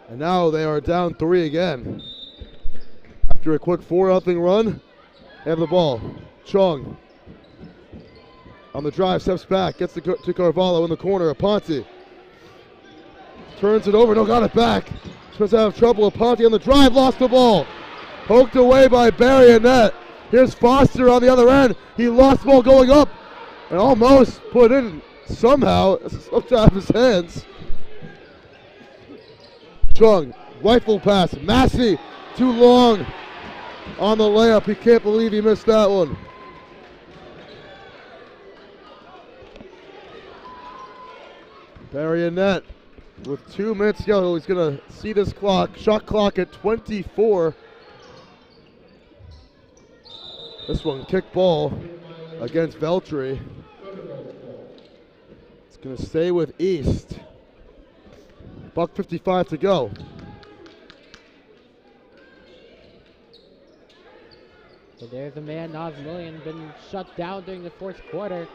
And now they are down 3 again. After a quick 4-0 run, they have the ball. Chung on the drive, steps back, gets to Carvalho in the corner. Aponte turns it over, no, got it back. Spence out of trouble. Aponte on the drive, lost the ball. Poked away by Barry and net. Here's Foster on the other end. He lost the ball going up and almost put in somehow. It slipped out of his hands. Chung, rifle pass. Massey, too long on the layup. He can't believe he missed that one. Barry and net. With 2 minutes to go, he's going to see this clock, shot clock at 24. This one, kick ball against Veltri. It's going to stay with East. $1:55 to go. So there's a man, Nas Million, been shut down during the fourth quarter.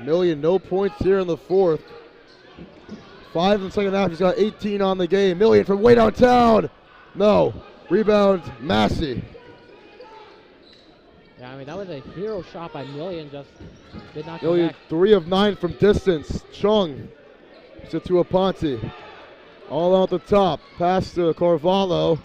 Million, no points here in the fourth. 5 in the second half, he's got 18 on the game. Million from way downtown. No. Rebound, Massey. Yeah, I mean, that was a hero shot by Million, just did not Million, connect. 3 of 9 from distance. Chung gives it to Aponte. All out the top. Pass to Carvalho.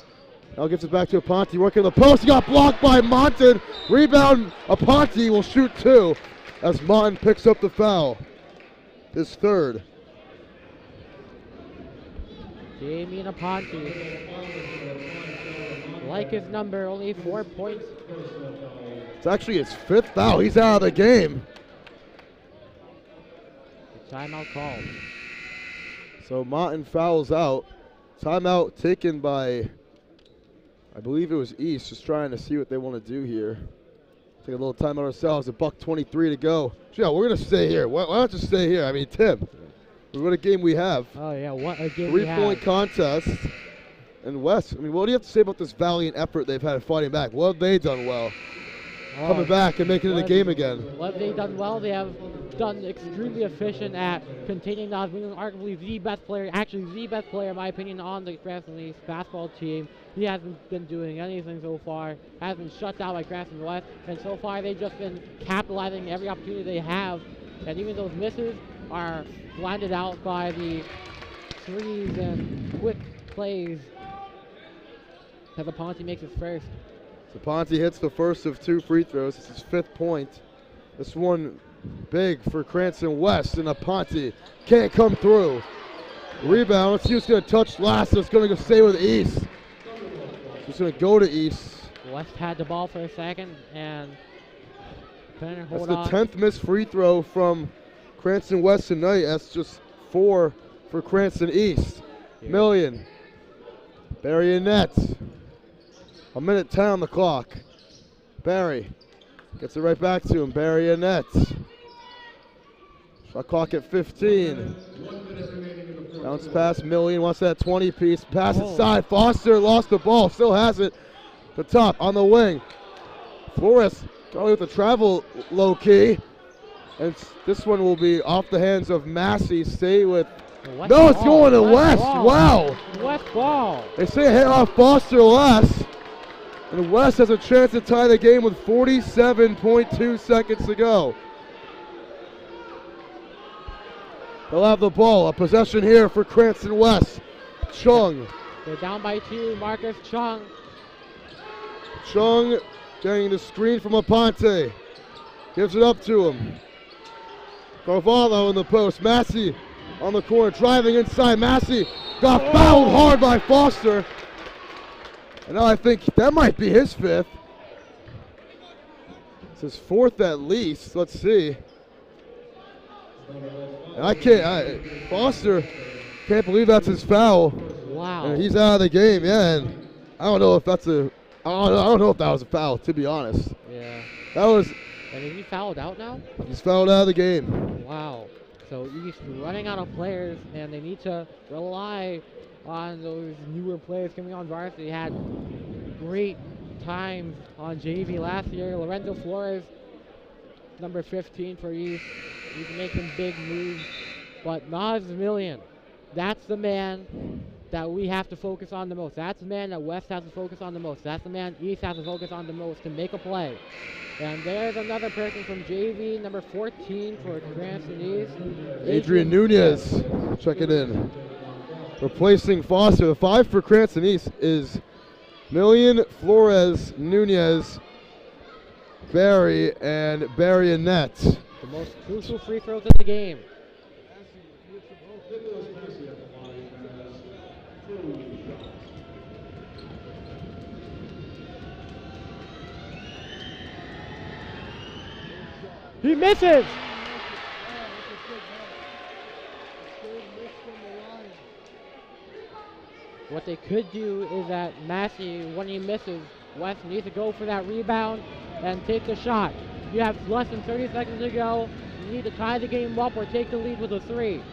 Now gives it back to Aponte. Working the post. He got blocked by Monton. Rebound. Aponte will shoot 2 as Monton picks up the foul. His third. Damien Aponte, like his number, only 4 points. It's actually his 5th foul. He's out of the game. Timeout called. So Monton fouls out. Timeout taken by, I believe it was East, just trying to see what they want to do here. Take a little timeout ourselves. $1:23 to go. Yeah, we're going to stay here. Why don't you stay here? I mean, Tim. What a game we have. Oh, yeah, what a game we have. 3-point contest. And West, I mean, what do you have to say about this valiant effort they've had fighting back? What have they done well? Coming back and making it a game again. What have they done well? They have done extremely efficient at containing Nas Million, arguably the best player, actually the best player, in my opinion, on the Cranston East basketball team. He hasn't been doing anything so far, has been shut down by Cranston West, and so far they've just been capitalizing every opportunity they have, and even those misses are blinded out by the threes and quick plays as Aponte makes his first. Aponte hits the first of 2 free throws. It's his 5th point. This one big for Cranston West, and Aponte can't come through. Rebound. Let's see who's going to touch last. It's going to stay with East. It's going to go to East. West had the ball for a second and couldn't hold That's on. the 10th missed free throw from Cranston West tonight. That's just 4 for Cranston East. Million. Barry and net. 1:10 on the clock. Barry gets it right back to him. Barry and net. Shot clock at 15. Bounce pass. Million wants that 20-piece. Pass inside. Foster lost the ball. Still has it. The top on the wing. Flores probably with the travel low key. And this one will be off the hands of Massey. Stay with. West No, it's ball. going to West. Ball. Wow. West ball. They say a hit off Foster less. And West has a chance to tie the game with 47.2 seconds to go. They'll have the ball. A possession here for Cranston West. Chung. They're down by 2. Marcus Chung. Chung getting the screen from Aponte. Gives it up to him. Carvalho in the post. Massey on the corner, driving inside. Massey got fouled hard by Foster. And now I think that might be his 5th. It's his 4th at least. Let's see. And Foster can't believe that's his foul. Wow. And he's out of the game, yeah. And I don't know if that's I don't know if that was a foul, to be honest. Yeah. That was. And is he fouled out now? He's fouled out of the game. Wow. So East running out of players, and they need to rely on those newer players coming on varsity. Had great times on JV last year. Lorenzo Flores, number 15 for East. He's making big moves. But Nas Million, that's the man that we have to focus on the most. That's the man that West has to focus on the most. That's the man East has to focus on the most to make a play. And there's another person from JV, number 14 for Cranston East. Adrian Nunez checking in. Replacing Foster. The 5 for Cranston East is Million, Flores, Nunez, Barry, and Barry Annette. The most crucial free throws in the game. He misses! What they could do is that Massey, when he misses, West needs to go for that rebound and take the shot. You have less than 30 seconds to go. You need to tie the game up or take the lead with a 3.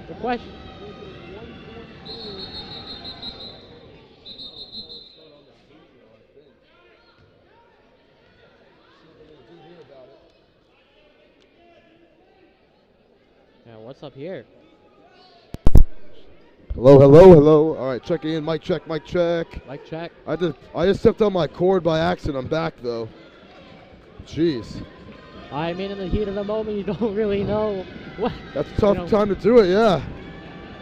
The question. Yeah, what's up here? Hello, hello, hello. All right, checking in. Mic check, mic check. Mic check. I just stepped on my cord by accident. I'm back though. Jeez. I mean, in the heat of the moment, you don't really know what. That's a tough time to do it, yeah.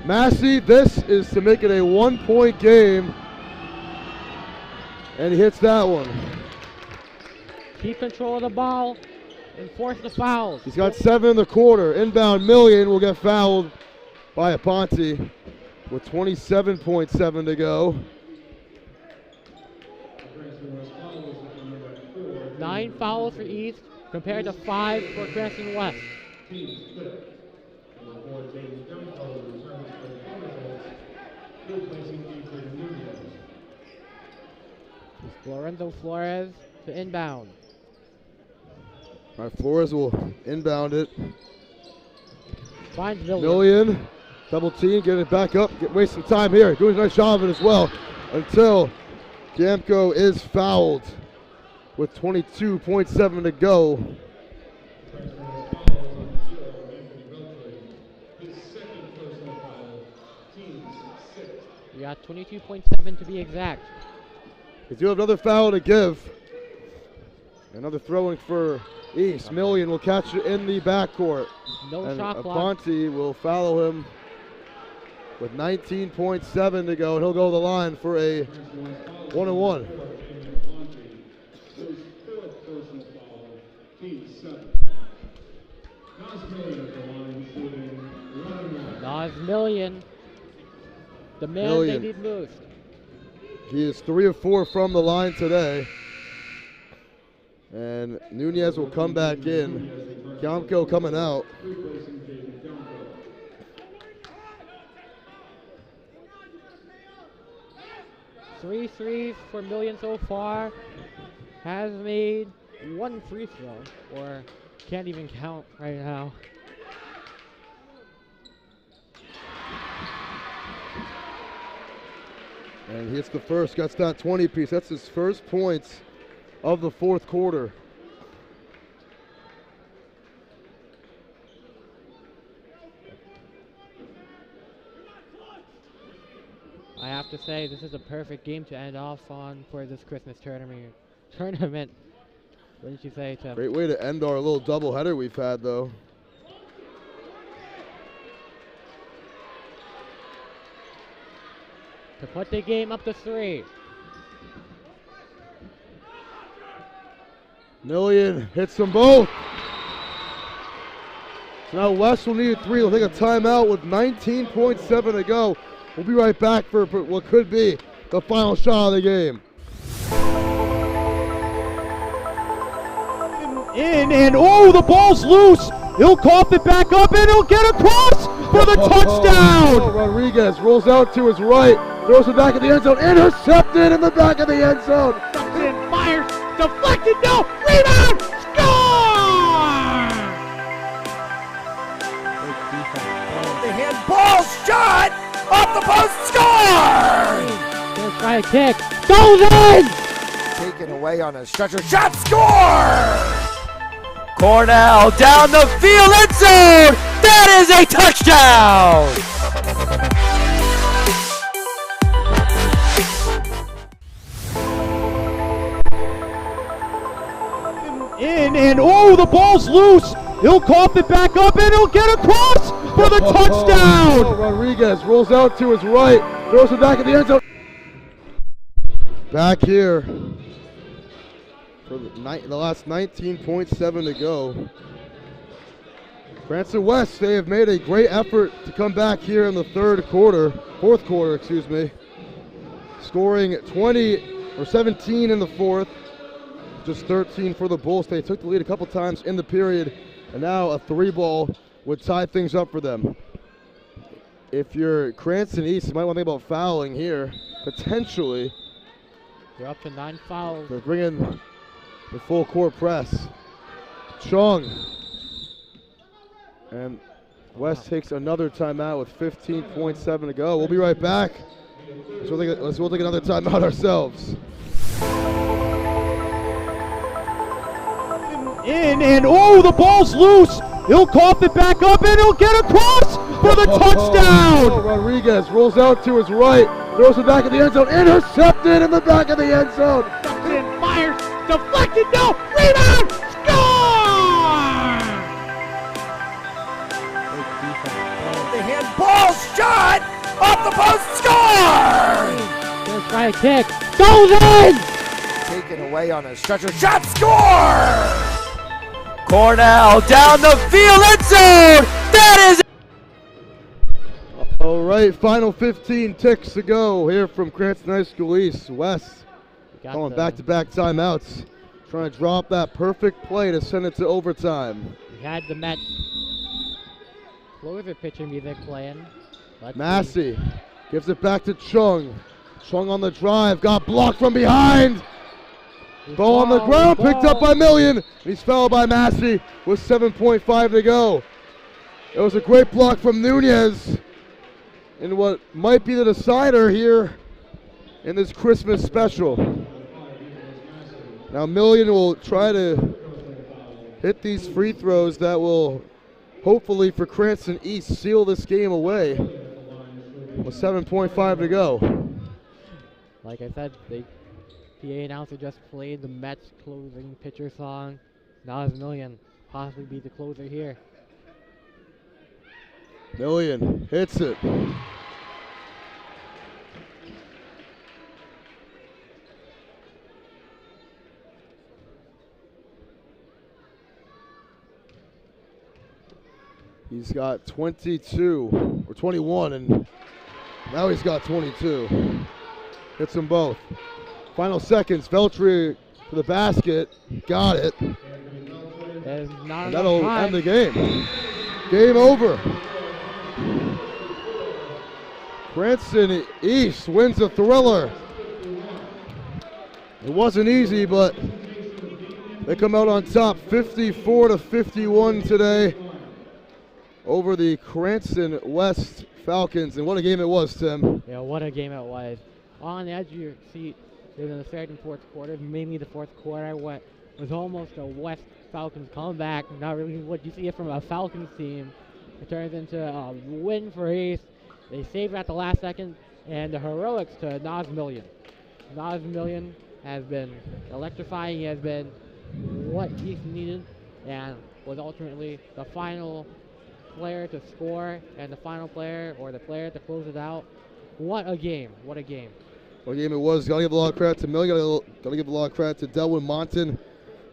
Massey, this is to make it a 1-point game. And he hits that one. Keep control of the ball and force the fouls. He's got 7 in the quarter. Inbound Million will get fouled by Aponte with 27.7 to go. 9 fouls for East compared to 5 for Cranston West. Lorenzo Flores to inbound. All right, Flores will inbound it. Finds Million. Million, double team, get it back up, waste some time here. Doing a nice job of it as well until Gamco is fouled with 22.7 to go. We got 22.7 to be exact. We do have another foul to give. Another throwing for East. Million will catch it in the backcourt. No and shot clock. Aponte will follow him with 19.7 to go, and he'll go to the line for a 1-and-1. Nas Million, the man Million. they need most. He is 3 of 4 from the line today. And Nunez will come back in. Gamco coming out. Three threes for Million so far. Has made 1 free throw, or can't even count right now. And he hits the first, gets that 20 piece. That's his first points of the fourth quarter. to say this is a perfect game to end off on for this Christmas tournament. Wouldn't you say, Tim? Great way to end our little doubleheader we've had, though. To put the game up to 3. Million hits them both. So now West will need 3. They'll take a timeout with 19.7 to go. We'll be right back for what could be the final shot of the game. In, and oh, the ball's loose. He'll cough it back up, and he'll get across for the touchdown. Rodriguez rolls out to his right, throws it back in the end zone, intercepted in the back of the end zone. Cranston fires, deflected, no, rebound, score! The handball shot off the post, score! Gonna try a kick, goes in! Taken away on a stretcher, shot, score! Cornell down the field, end zone! That is a touchdown! In, and oh, the ball's loose. He'll cough it back up, and he'll get across for the touchdown. Rodriguez rolls out to his right, throws it back in the end zone. Back here for the last 19.7 to go. Cranston West, they have made a great effort to come back here in the fourth quarter, excuse me. Scoring 17 in the fourth, just 13 for the Bulls. They took the lead a couple times in the period, and now a 3-ball would tie things up for them. If you're Cranston East, you might want to think about fouling here, potentially. They're up to 9 fouls. They're bringing the full court press. Chung. And West takes another timeout with 15.7 to go. We'll be right back. We'll take another timeout ourselves. In, and oh, the ball's loose. He'll cough it back up, and he'll get across for the touchdown. Rodriguez rolls out to his right, throws it back in the end zone, intercepted in the back of the end zone. Cranston fires, deflected, no, rebound, score! The handball shot off the post, score! Gonna try a kick, goes in! Taken away on a stretcher, shot, score! Cornell down the field, end zone! That is All right, final 15 ticks to go here from Cranston High School East. West calling back-to-back timeouts, trying to drop that perfect play to send it to overtime. We had the Mets closer pitcher music playing. Massey gives it back to Chung. Chung on the drive, got blocked from behind. Ball on the ground, picked up by Million. And he's fouled by Massey with 7.5 to go. It was a great block from Nunez in what might be the decider here in this Christmas special. Now Million will try to hit these free throws that will hopefully for Cranston East seal this game away with 7.5 to go. Like I said, the PA announcer just played the Mets closing pitcher song. Now has Million possibly be the closer here. Million hits it. He's got 22 or 21, and now he's got 22. Hits them both. Final seconds, Veltri for the basket, got it. And that'll end the game. Game over. Cranston East wins the thriller. It wasn't easy, but they come out on top 54-51 today over the Cranston West Falcons. And what a game it was, Tim. Yeah, what a game it was. On the edge of your seat in the third and fourth quarters, mainly the fourth quarter, what was almost a West Falcons comeback. Not really what you see it from a Falcons team. It turns into a win for East. They saved at the last second And the heroics to Nas Million. Nas Million has been electrifying. He has been what East needed and was ultimately the final player to score and the final player or the player to close it out. What a game. What a game. What a game it was. Got to give a lot of credit to Million. Got to give a lot of credit to Delwyn Monton,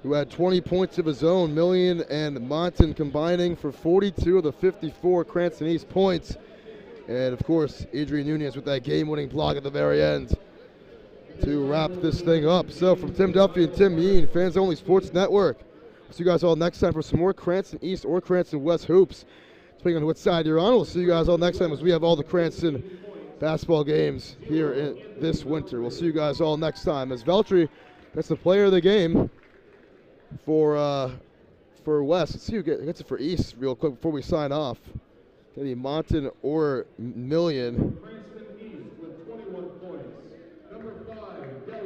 who had 20 points of his own. Million and Monton combining for 42 of the 54 Cranston East points. And, of course, Adrian Nunez with that game-winning block at the very end to wrap this thing up. So, from Tim Duffy and Tim Mean, Fans Only Sports Network. We'll see you guys all next time for some more Cranston East or Cranston West hoops. Depending on what side you're on, we'll see you guys all next time as we have all the Cranston basketball games here this winter. We'll see you guys all next time. As Veltri gets the player of the game for West. Let's see who gets it for East real quick before we sign off. Maybe Monton or Million.